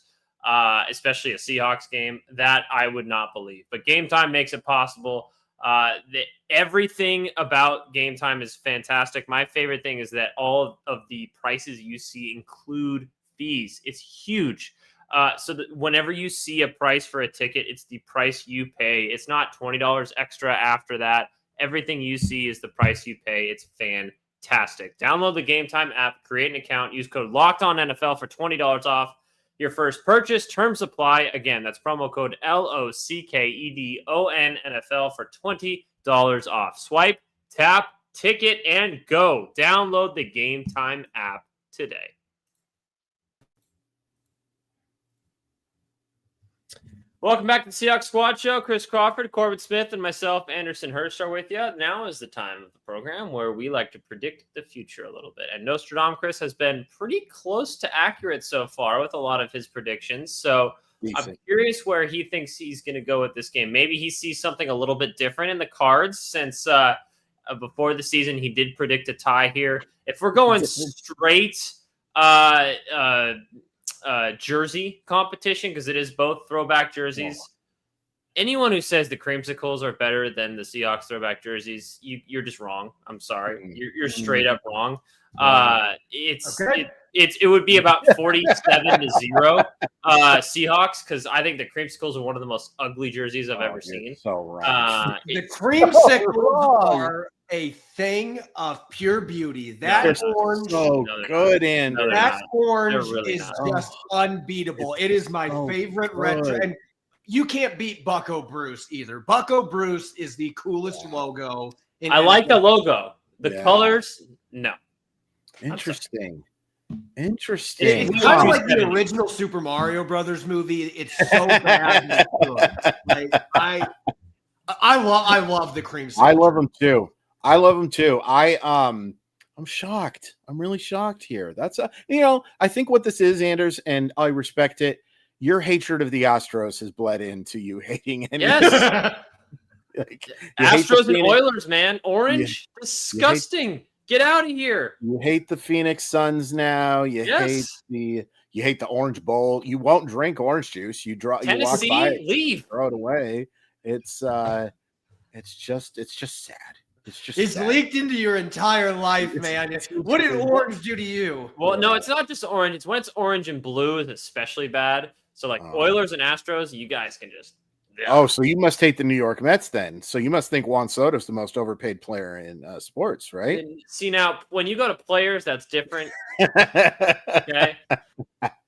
especially a Seahawks game, that I would not believe. But Gametime makes it possible. Everything about Gametime is fantastic. My favorite thing is that all of the prices you see include fees. It's huge. So that whenever you see a price for a ticket, it's the price you pay. It's not $20 extra after that. Everything you see is the price you pay. It's fantastic. Download the Gametime app, create an account, use code LOCKEDONNFL for $20 off your first purchase. Terms apply. Again, that's promo code LOCKEDON NFL for $20 off. Swipe, tap, ticket, and go. Download the Gametime app today. Welcome back to the Seahawks Squad Show. Chris Crawford, Corbin Smith, and myself, Anderson Hurst, are with you. Now is the time of the program where we like to predict the future a little bit. And Nostradamus Chris has been pretty close to accurate so far with a lot of his predictions. So I'm curious where he thinks he's going to go with this game. Maybe he sees something a little bit different in the cards since before the season he did predict a tie here. If we're going straight jersey competition, because it is both throwback jerseys. Anyone who says the creamsicles are better than the Seahawks throwback jerseys, you're just wrong. I'm sorry. You're straight up wrong. It would be about 47-0 Seahawks, because I think the creamsicles are one of the most ugly jerseys I've ever seen. So right. The creamsicles are a thing of pure beauty. That orange, so good, and that orange really is just unbeatable. It is my favorite retro, and you can't beat Bucco Bruce either. Bucco Bruce is the coolest logo. I like the logo. The colors, no. Interesting. It's kind of like the original Super Mario Brothers movie. It's so bad. And good. Like, I love the creamsicle. I love them too. I'm shocked. I'm really shocked here. That's I think what this is, Anders, and I respect it. Your hatred of the Astros has bled into you hating any. Yes. Astros and Oilers, man. Orange, disgusting. Get out of here. You hate the Phoenix Suns now. You hate You hate the Orange Bowl. You won't drink orange juice. You Tennessee, you walk by it, leave. throw it away. It's just sad. It's sad. leaked into your entire life, man. What did orange do to you? Well, no, it's not just orange. It's when it's orange and blue is especially bad. So like Oilers and Astros, you guys can just. Yeah. Oh, so you must hate the New York Mets then. So you must think Juan Soto's the most overpaid player in sports, right? And see, now when you go to players, that's different. Okay.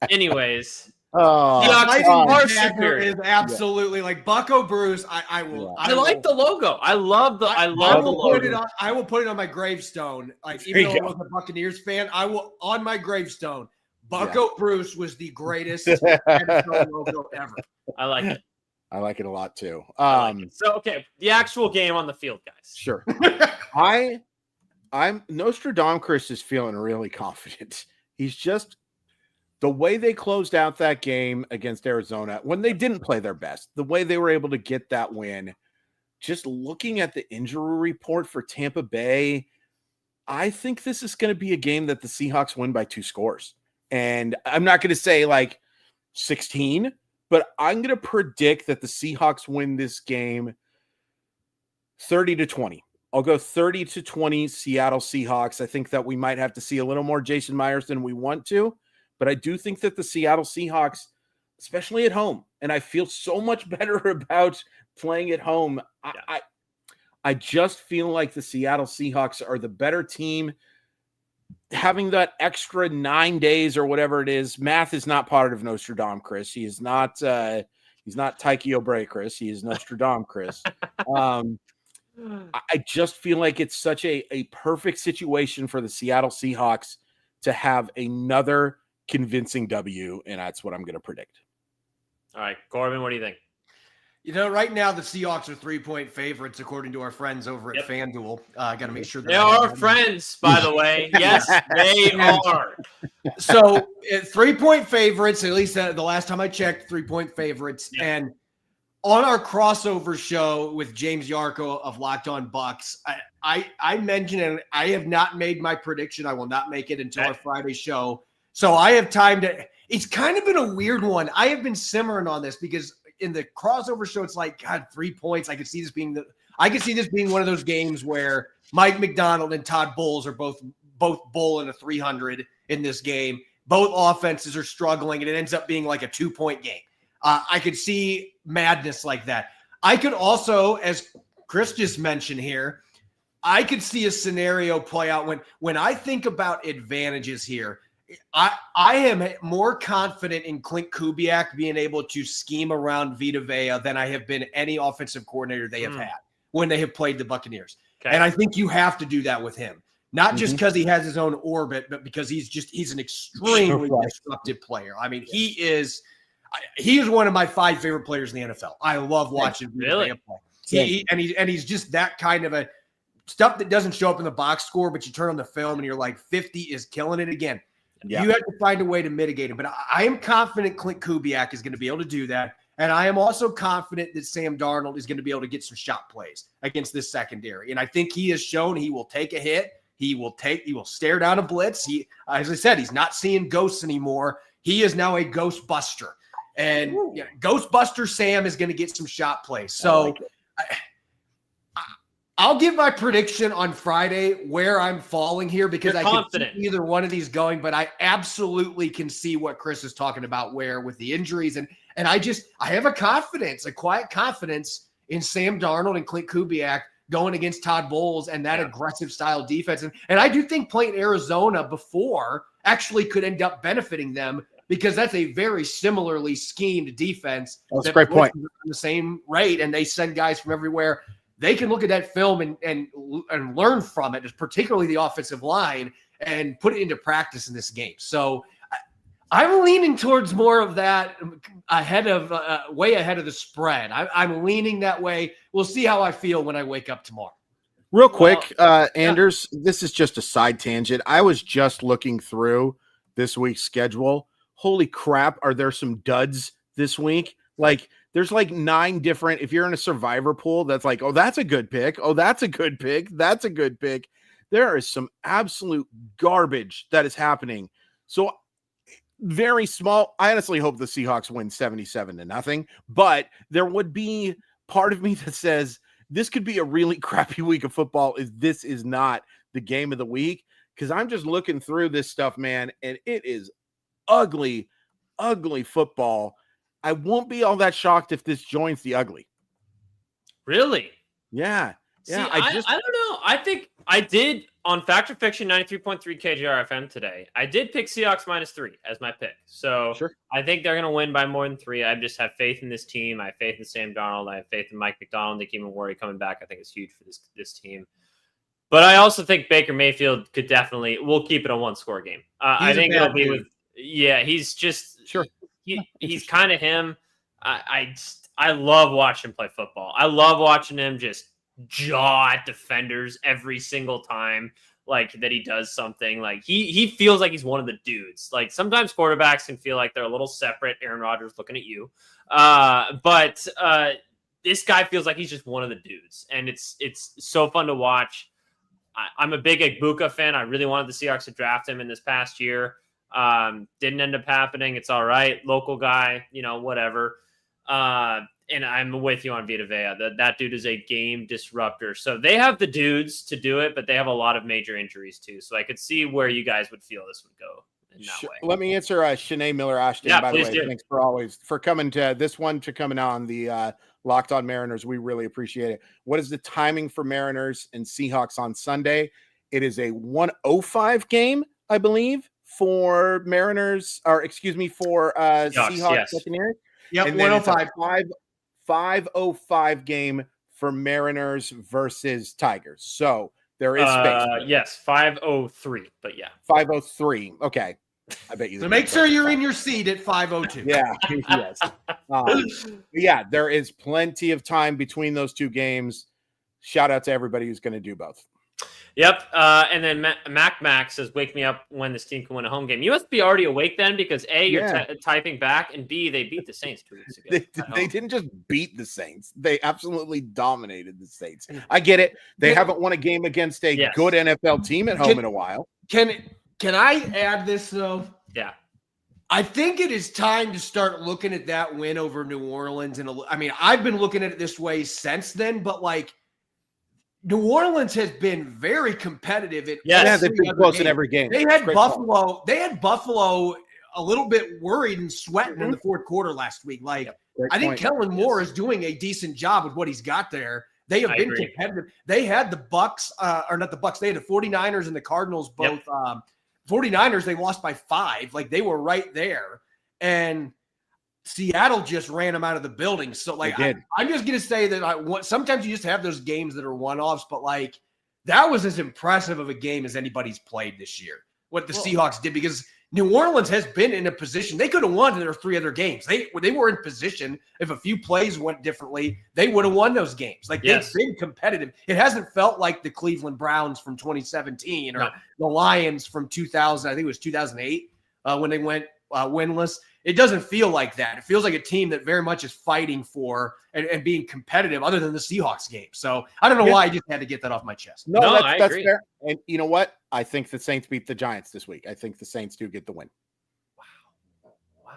Anyways. Is absolutely like Bucco Bruce. I will. I like the logo. I love the logo. I will put it on my gravestone. Like even though I was a Buccaneers fan, I will on my gravestone. Bucco Bruce was the greatest NFL logo ever. I like it. I like it a lot too. So okay, the actual game on the field, guys. Sure. I'm Nostradamus Chris is feeling really confident. He's just the way they closed out that game against Arizona when they didn't play their best, the way they were able to get that win, just looking at the injury report for Tampa Bay, I think this is going to be a game that the Seahawks win by 2 scores. And I'm not going to say like 16, but I'm going to predict that the Seahawks win this game 30-20. I'll go 30-20 Seattle Seahawks. I think that we might have to see a little more Jason Myers than we want to. But I do think that the Seattle Seahawks, especially at home, and I feel so much better about playing at home. Yeah. I just feel like the Seattle Seahawks are the better team. Having that extra 9 days or whatever it is, math is not part of Nostradamus Chris. He is not. He's not Tyke O'Bray Chris. He is Nostradamus Chris. I just feel like it's such a perfect situation for the Seattle Seahawks to have another convincing W, and that's what I'm going to predict. All right, Corbin, what do you think? You know, right now the Seahawks are 3-point favorites according to our friends over at FanDuel. I got to make sure they are friends, by the way. Yes, they are. So 3-point favorites, at least the last time I checked, 3-point favorites. Yeah. And on our crossover show with James Yarko of Locked On Bucs, I mentioned, and I have not made my prediction. I will not make it until our Friday show. So I have time to – it's kind of been a weird one. I have been simmering on this because in the crossover show, it's like, God, 3 points. I could see this being one of those games where Mike McDonald and Todd Bowles are both bowling a 300 in this game. Both offenses are struggling, and it ends up being like a 2-point game. I could see madness like that. I could also, as Chris just mentioned here, I could see a scenario play out when I think about advantages here. I am more confident in Clint Kubiak being able to scheme around Vita Vea than I have been any offensive coordinator they have had when they have played the Buccaneers. Okay. And I think you have to do that with him, not just because he has his own orbit, but because he's an extremely disruptive player. I mean, he is one of my 5 favorite players in the NFL. I love watching Vita Vea play. He's just that kind of a stuff that doesn't show up in the box score, but you turn on the film and you're like, 50 is killing it again. Yeah. You have to find a way to mitigate it. But I am confident Clint Kubiak is going to be able to do that. And I am also confident that Sam Darnold is going to be able to get some shot plays against this secondary. And I think he has shown he will take a hit. He will stare down a blitz. As I said, he's not seeing ghosts anymore. He is now a ghost buster. And Ghostbuster Sam is going to get some shot plays. So I'll give my prediction on Friday where I'm falling here because I can see either one of these going, but I absolutely can see what Chris is talking about where with the injuries. And I have a quiet confidence in Sam Darnold and Clint Kubiak going against Todd Bowles and that aggressive style defense. And I do think playing Arizona before actually could end up benefiting them because that's a very similarly schemed defense. That's a great point. The same rate, and they send guys from everywhere. They can look at that film and learn from it, particularly the offensive line, and put it into practice in this game. So I'm leaning towards more of that way ahead of the spread. I'm leaning that way. We'll see how I feel when I wake up tomorrow. Real quick, Anders, this is just a side tangent. I was just looking through this week's schedule. Holy crap, are there some duds this week? Like, there's like 9 different, if you're in a survivor pool, that's like, oh, that's a good pick. Oh, that's a good pick. That's a good pick. There is some absolute garbage that is happening. So very small. I honestly hope the Seahawks win 77-0, but there would be part of me that says this could be a really crappy week of football if this is not the game of the week, because I'm just looking through this stuff, man, and it is ugly, ugly football. I won't be all that shocked if this joins the ugly. Really? Yeah. Yeah. See, I don't know. I think I did on Fact or Fiction 93.3 KJRFM today. I did pick Seahawks -3 as my pick. So Sure. I think they're going to win by more than 3. I just have faith in this team. I have faith in Sam Darnold. I have faith in Mike McDonald. Nicky Warrior coming back. I think it's huge for this team. But I also think Baker Mayfield could we'll keep it a 1-score game. I think it'll be with, he's just, sure. He's kind of him. I love watching him play football. I love watching him just jaw at defenders every single time like that he does something. Like he feels like he's one of the dudes. Like sometimes quarterbacks can feel like they're a little separate. Aaron Rodgers looking at you. But this guy feels like he's just one of the dudes. And it's so fun to watch. I'm a big Egbuka fan. I really wanted the Seahawks to draft him in this past year. Didn't end up happening. It's all right. Local guy, whatever. And I'm with you on Vita Vea. That dude is a game disruptor. So they have the dudes to do it, but they have a lot of major injuries too. So I could see where you guys would feel this would go in that way. Let me answer Shanae Miller-Ashton, by the way. Thanks for coming to this one, to coming on the Locked On Mariners. We really appreciate it. What is the timing for Mariners and Seahawks on Sunday? It is a 1:05 game, I believe, for Mariners, or excuse me, for Seahawks Buccaneers. Yep, and 1:05. 5:05 game for Mariners versus Tigers. So there is space. Yes, 5:03, but yeah. 5:03. Okay. I bet you. So make sure you're in your seat at 5:02. Yeah. Yes. Yeah, there is plenty of time between those two games. Shout out to everybody who's going to do both. Yep. And then Mac says, wake me up when this team can win a home game. You must be already awake then, because A, you're typing back, and B, they beat the Saints 2 weeks ago. They didn't just beat the Saints. They absolutely dominated the Saints. I get it. They haven't won a game against a good NFL team at home in a while. Can I add this, though? Yeah. I think it is time to start looking at that win over New Orleans. I've been looking at it this way since then, but New Orleans has been very competitive. They've been close in every game. They had Buffalo. They had Buffalo a little bit worried and sweating in the fourth quarter last week. I think Kellen Moore is doing a decent job with what he's got there. They have been competitive. They had the Bucs, or not the Bucs. They had the 49ers and the Cardinals both. 49ers, they lost by 5. They were right there. And Seattle just ran them out of the building. So, I'm just going to say that sometimes you just have those games that are one-offs, but, that was as impressive of a game as anybody's played this year, what the Seahawks did, because New Orleans has been in a position. They could have won their 3 other games. They were in position. If a few plays went differently, they would have won those games. They've been competitive. It hasn't felt like the Cleveland Browns from 2017 or the Lions from 2000. I think it was 2008 when they went winless. It doesn't feel like that. It feels like a team that very much is fighting for and being competitive, other than the Seahawks game. So I don't know why I just had to get that off my chest. No, that's fair. And you know what? I think the Saints beat the Giants this week. I think the Saints do get the win. Wow.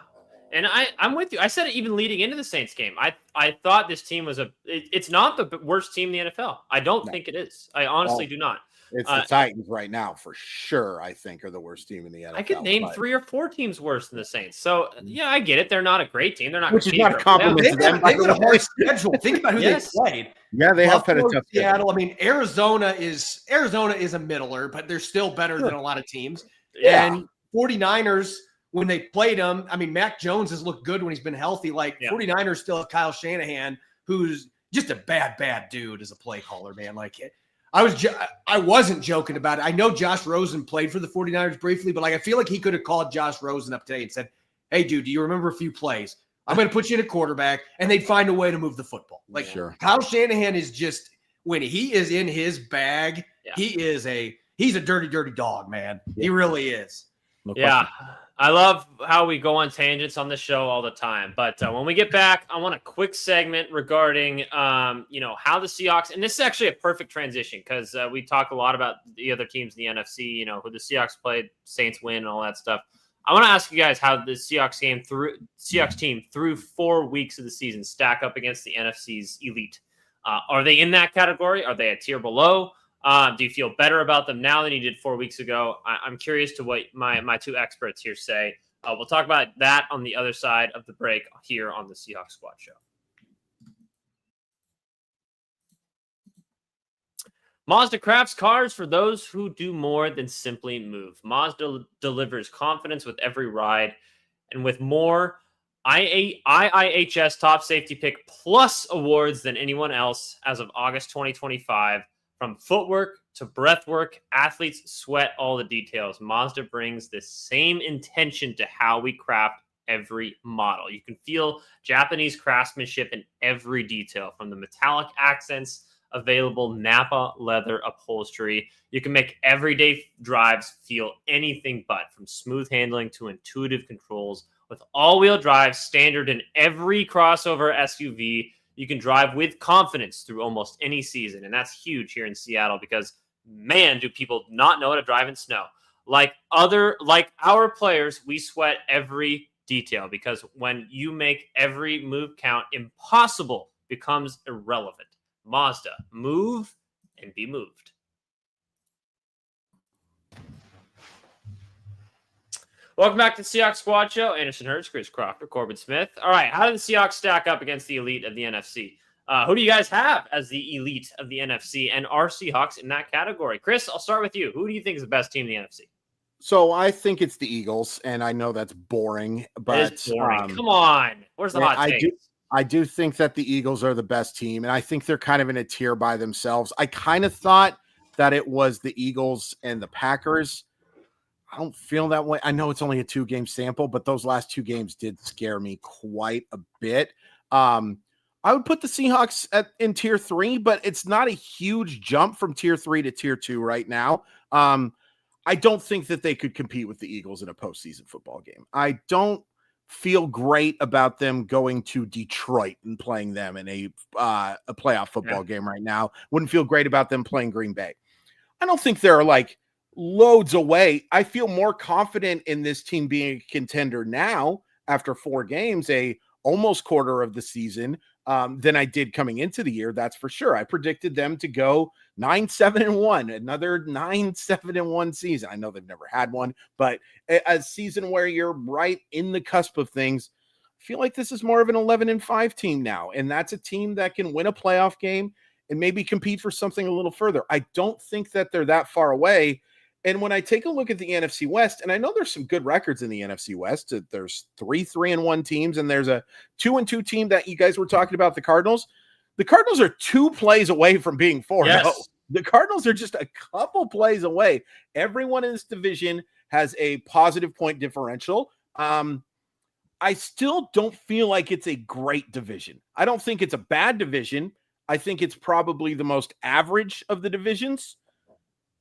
And I'm with you. I said it even leading into the Saints game. I thought this team was it's not the worst team in the NFL. I don't think it is. I honestly do not. It's the Titans right now, for sure, I think, are the worst team in the NFL. I could name 3 or 4 teams worse than the Saints. So, I get it. They're not a great team. They're not. Which is not a compliment to them. They've got a hard schedule. Think about who they played. Yeah, they have had a tough Seattle. Arizona is a middler, but they're still better than a lot of teams. Yeah. And 49ers, when they played them, Mac Jones has looked good when he's been healthy. 49ers still have Kyle Shanahan, who's just a bad dude as a play caller, man. I wasn't joking about it. I know Josh Rosen played for the 49ers briefly, but I feel like he could have called Josh Rosen up today and said, hey, dude, do you remember a few plays? I'm going to put you in a quarterback, and they'd find a way to move the football. Sure. Kyle Shanahan is just, when he is in his bag, he's a dirty, dirty dog, man. Yeah. He really is. No question. I love how we go on tangents on the show all the time. But when we get back, I want a quick segment regarding, how the Seahawks, and this is actually a perfect transition because we talk a lot about the other teams in the NFC, who the Seahawks played, Saints win, and all that stuff. I want to ask you guys how the Seahawks team through 4 weeks of the season stack up against the NFC's elite. Are they in that category? Are they a tier below? Do you feel better about them now than you did 4 weeks ago? I'm curious to what my two experts here say. We'll talk about that on the other side of the break here on the Seahawks Squad Show. Mazda crafts cars for those who do more than simply move. Mazda delivers confidence with every ride, and with more IIHS Top Safety Pick Plus awards than anyone else as of August 2025. From footwork to breathwork, athletes sweat all the details. Mazda brings the same intention to how we craft every model. You can feel Japanese craftsmanship in every detail, from the metallic accents, available Napa leather upholstery. You can make everyday drives feel anything but, from smooth handling to intuitive controls. With all-wheel drive standard in every crossover SUV, you can drive with confidence through almost any season. And that's huge here in Seattle because, man, do people not know how to drive in snow. Like our players, we sweat every detail because when you make every move count, impossible becomes irrelevant. Mazda, move and be moved. Welcome back to the Seahawks Squad Show. Anderson Hurts, Chris Crawford, Corbin Smith. All right, how do the Seahawks stack up against the elite of the NFC? Who do you guys have as the elite of the NFC, and are Seahawks in that category? Chris, I'll start with you. Who do you think is the best team in the NFC? So I think it's the Eagles, and I know that's boring, but it's boring. Come on. Where's the hot take? I do think that the Eagles are the best team, and I think they're kind of in a tier by themselves. I kind of thought that it was the Eagles and the Packers. I don't feel that way. I know it's only a 2-game sample, but those last 2 games did scare me quite a bit. I would put the Seahawks in tier 3, but it's not a huge jump from tier 3 to tier 2 right now. I don't think that they could compete with the Eagles in a postseason football game. I don't feel great about them going to Detroit and playing them in a playoff football game right now. Wouldn't feel great about them playing Green Bay. I don't think they're like loads away. I feel more confident in this team being a contender now after 4 games, almost quarter of the season, than I did coming into the year. That's for sure. I predicted them to go 9-7-1, another 9-7-1 season. I know they've never had one, but a season where you're right in the cusp of things. I feel like this is more of an 11-5 team now, and that's a team that can win a playoff game and maybe compete for something a little further. I don't think that they're that far away. And when I take a look at the NFC West, and I know there's some good records in the NFC West, there's 3 3-1 teams, and there's a 2-2 team that you guys were talking about, the Cardinals. The Cardinals are 2 plays away from being 4-0. Yes. The Cardinals are just a couple plays away. Everyone in this division has a positive point differential. I still don't feel like it's a great division. I don't think it's a bad division. I think it's probably the most average of the divisions.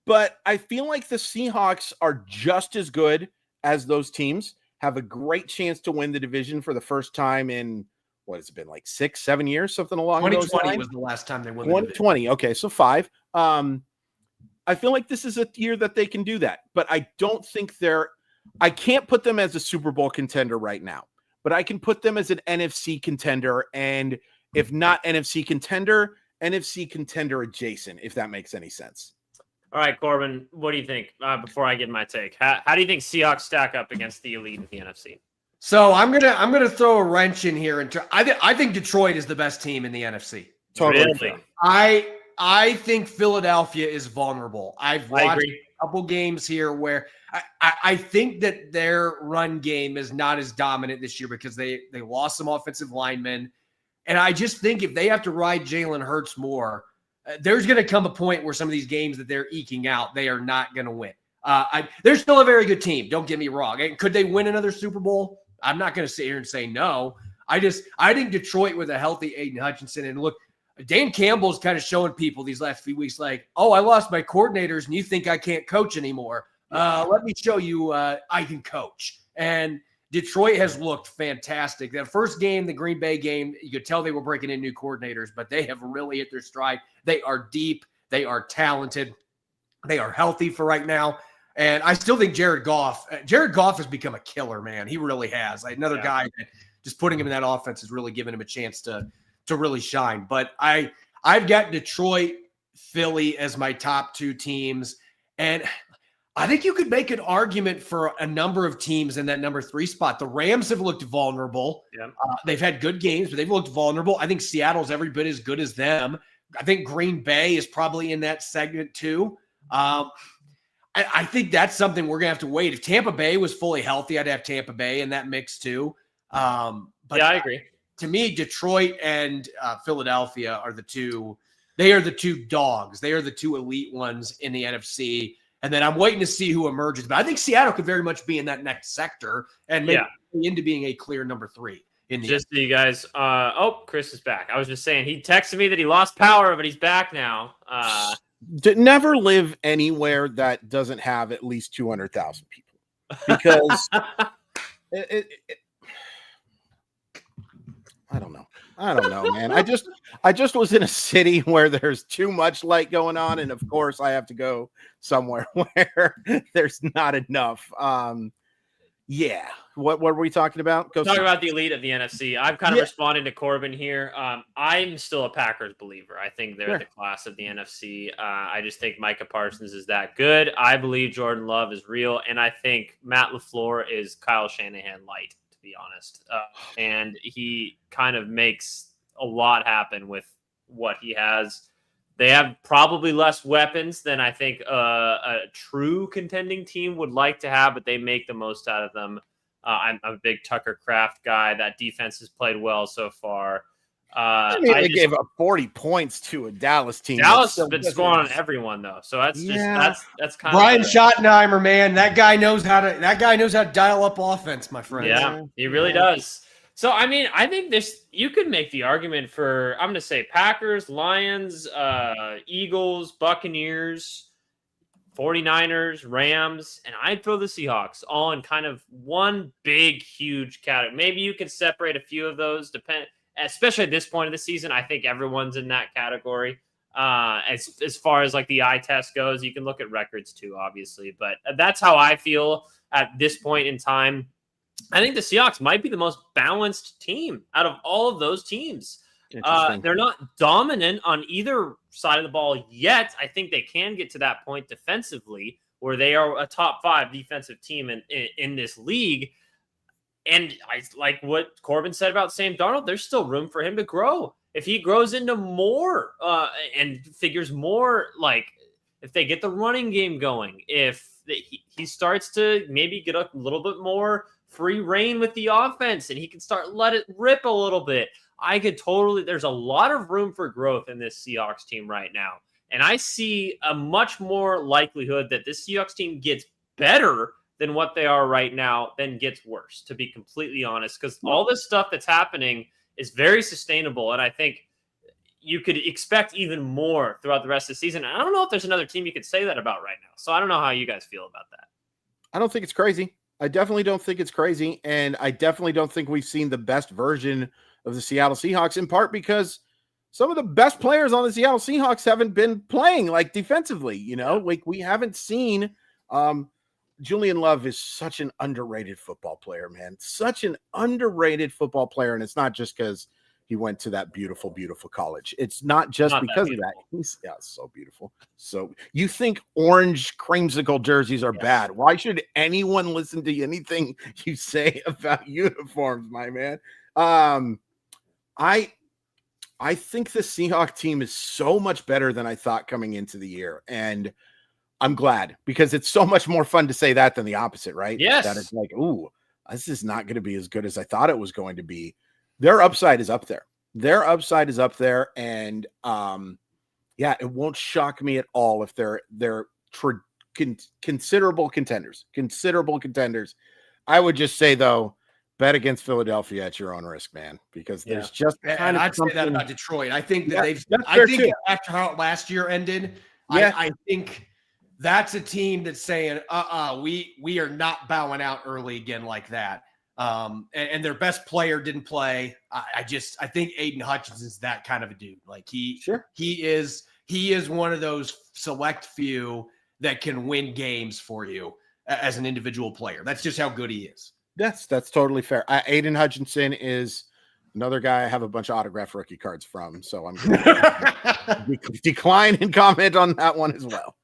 But I feel like the Seahawks are just as good as those teams, have a great chance to win the division for the first time in, what has it been, like 6-7 years, something along those lines? 2020 was the last time they won the 2020, division. Okay, so 5. I feel like this is a year that they can do that, but I don't think I can't put them as a Super Bowl contender right now, but I can put them as an NFC contender, and if not NFC contender adjacent, if that makes any sense. All right, Corbin, what do you think before I give my take? How do you think Seahawks stack up against the elite of the NFC? So I'm gonna throw a wrench in here. I think Detroit is the best team in the NFC. Totally. Really? I think Philadelphia is vulnerable. I've watched a couple games here where I think that their run game is not as dominant this year because they lost some offensive linemen. And I just think if they have to ride Jalen Hurts more, there's going to come a point where some of these games that they're eking out, they are not going to win. They're still a very good team. Don't get me wrong. Could they win another Super Bowl? I'm not going to sit here and say no. I think Detroit with a healthy Aiden Hutchinson, and look, Dan Campbell's kind of showing people these last few weeks like, oh, I lost my coordinators and you think I can't coach anymore. Let me show you I can coach. And Detroit has looked fantastic. That first game, the Green Bay game, you could tell they were breaking in new coordinators, but they have really hit their stride. They are deep. They are talented. They are healthy for right now. And I still think Jared Goff has become a killer, man. He really has. Like, another guy that just putting him in that offense has really given him a chance to really shine. But I've got Detroit, Philly as my top two teams. And I think you could make an argument for a number of teams in that number 3 spot. The Rams have looked vulnerable. Yeah. They've had good games, but they've looked vulnerable. I think Seattle's every bit as good as them. I think Green Bay is probably in that segment too. I think that's something we're going to have to wait. If Tampa Bay was fully healthy, I'd have Tampa Bay in that mix too. But I agree. To me, Detroit and Philadelphia are the two. They are the two dogs. They are the two elite ones in the NFC. And then I'm waiting to see who emerges. But I think Seattle could very much be in that next sector and maybe into being a clear number 3. Just so you guys, Chris is back. I was just saying, he texted me that he lost power, but he's back now. Never live anywhere that doesn't have at least 200,000 people, because I don't know, man. I just was in a city where there's too much light going on, and of course I have to go somewhere where there's not enough. What were we talking about? Talking about the elite of the NFC. I'm kind of responding to Corbin here. I'm still a Packers believer. I think they're the class of the NFC. I just think Micah Parsons is that good. I believe Jordan Love is real, and I think Matt LaFleur is Kyle Shanahan light, to be honest. And he kind of makes a lot happen with what he has. They have probably less weapons than I think a true contending team would like to have, but they make the most out of them. I'm a big Tucker Kraft guy. That defense has played well so far. They gave up 40 points to a Dallas team. Dallas has been scoring on everyone, though. So that's kind Brian Schottenheimer, man. That guy knows how to dial up offense, my friend. Yeah, he really does. So, I mean, I think you could make the argument for, I'm going to say Packers, Lions, Eagles, Buccaneers, 49ers, Rams, and I'd throw the Seahawks all in kind of one big, huge category. Maybe you can separate a few of those, especially at this point of the season. I think everyone's in that category. As far as like the eye test goes, you can look at records too, obviously, but that's how I feel at this point in time. I think the Seahawks might be the most balanced team out of all of those teams. They're not dominant on either side of the ball yet. I think they can get to that point defensively where they are a top 5 defensive team in this league. And I like what Corbin said about Sam Darnold. There's still room for him to grow. If he grows into more and figures more, like if they get the running game going, if he starts to maybe get a little bit more free reign with the offense and he can start let it rip a little bit. There's a lot of room for growth in this Seahawks team right now. And I see a much more likelihood that this Seahawks team gets better than what they are right now than gets worse, to be completely honest, because all this stuff that's happening is very sustainable. And I think you could expect even more throughout the rest of the season. And I don't know if there's another team you could say that about right now. So I don't know how you guys feel about that. I don't think it's crazy. I definitely don't think it's crazy, and I definitely don't think we've seen the best version of the Seattle Seahawks, in part because some of the best players on the Seattle Seahawks haven't been playing, like defensively, like we haven't seen. Julian Love is such an underrated football player, man. Such an underrated football player, and it's not just because he went to that beautiful, beautiful college. It's not just because of that. He's so beautiful. So you think orange creamsicle jerseys are bad. Why should anyone listen to anything you say about uniforms, my man? I think the Seahawks team is so much better than I thought coming into the year. And I'm glad, because it's so much more fun to say that than the opposite, right? Yes. That it's like, ooh, this is not going to be as good as I thought it was going to be. Their upside is up there. And it won't shock me at all if they're considerable contenders. I would just say, though, bet against Philadelphia at your own risk, man, because there's just kind of I'd say that about Detroit. I think that after how last year ended, I think that's a team that's saying, we are not bowing out early again like that. And their best player didn't play. I think Aiden Hutchins is that kind of a dude. Like he is one of those select few that can win games for you as an individual player. That's just how good he is. That's totally fair. Aiden Hutchinson is another guy I have a bunch of autographed rookie cards from, so I'm going to decline and comment on that one as well.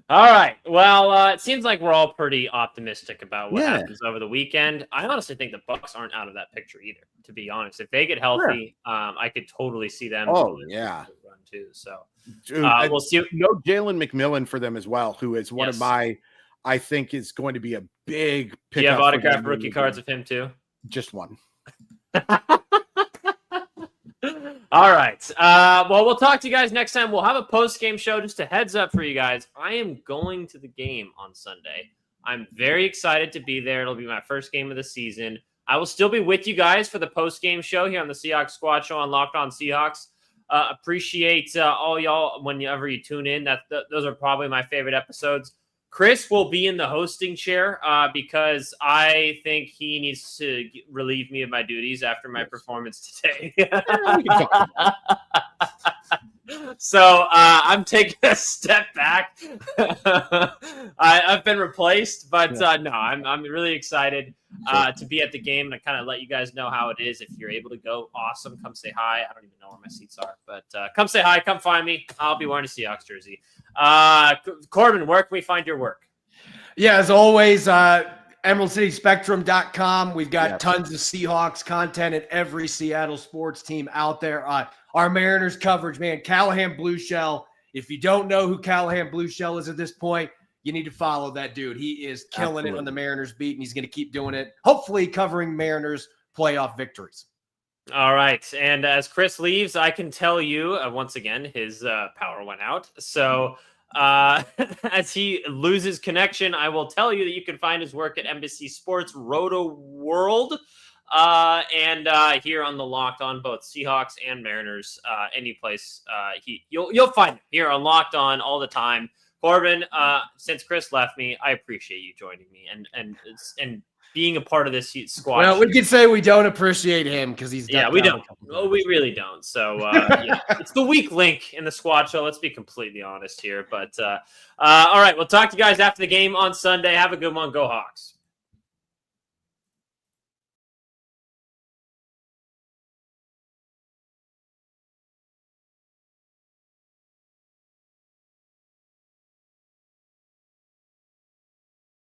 All right. Well, it seems like we're all pretty optimistic about what happens over the weekend. I honestly think the Bucs aren't out of that picture either, to be honest. If they get healthy, I could totally see them run too. So dude, we'll see. Jalen McMillan for them as well, who is one of my, I think is going to be a big pickup. Do you have autographed rookie cards of him too? Just one. All right. Well, we'll talk to you guys next time. We'll have a post-game show. Just a heads up for you guys. I am going to the game on Sunday. I'm very excited to be there. It'll be my first game of the season. I will still be with you guys for the post-game show here on the Seahawks Squad Show on Locked On Seahawks. Appreciate all y'all whenever you tune in. Those are probably my favorite episodes. Chris will be in the hosting chair because I think he needs to relieve me of my duties after my performance today. So I'm taking a step back. I've been replaced, but no, I'm really excited to be at the game and to kind of let you guys know how it is. If you're able to go, awesome. Come say hi. I don't even know where my seats are, but come say hi. Come find me. I'll be wearing a Seahawks jersey. Corbin, where can we find your work? Yeah, as always, EmeraldCitySpectrum.com. We've got tons of Seahawks content at every Seattle sports team out there. Our Mariners coverage, man, Callahan Blue Shell. If you don't know who Callahan Blue Shell is at this point, you need to follow that dude. He is killing it on the Mariners beat, and he's going to keep doing it, hopefully covering Mariners playoff victories. All right. And as Chris leaves, I can tell you, once again, his power went out. So as he loses connection, I will tell you that you can find his work at Embassy Sports, Roto World, and here on the Locked On, both Seahawks and Mariners, any place you'll find him here on Locked On all the time. Corbin, since Chris left me, I appreciate you joining me and being a part of this squad. Well, we can say we don't appreciate him because he's we don't. Oh, we really don't. So it's the weak link in the squad show. Let's be completely honest here. But all right, we'll talk to you guys after the game on Sunday. Have a good one. Go Hawks.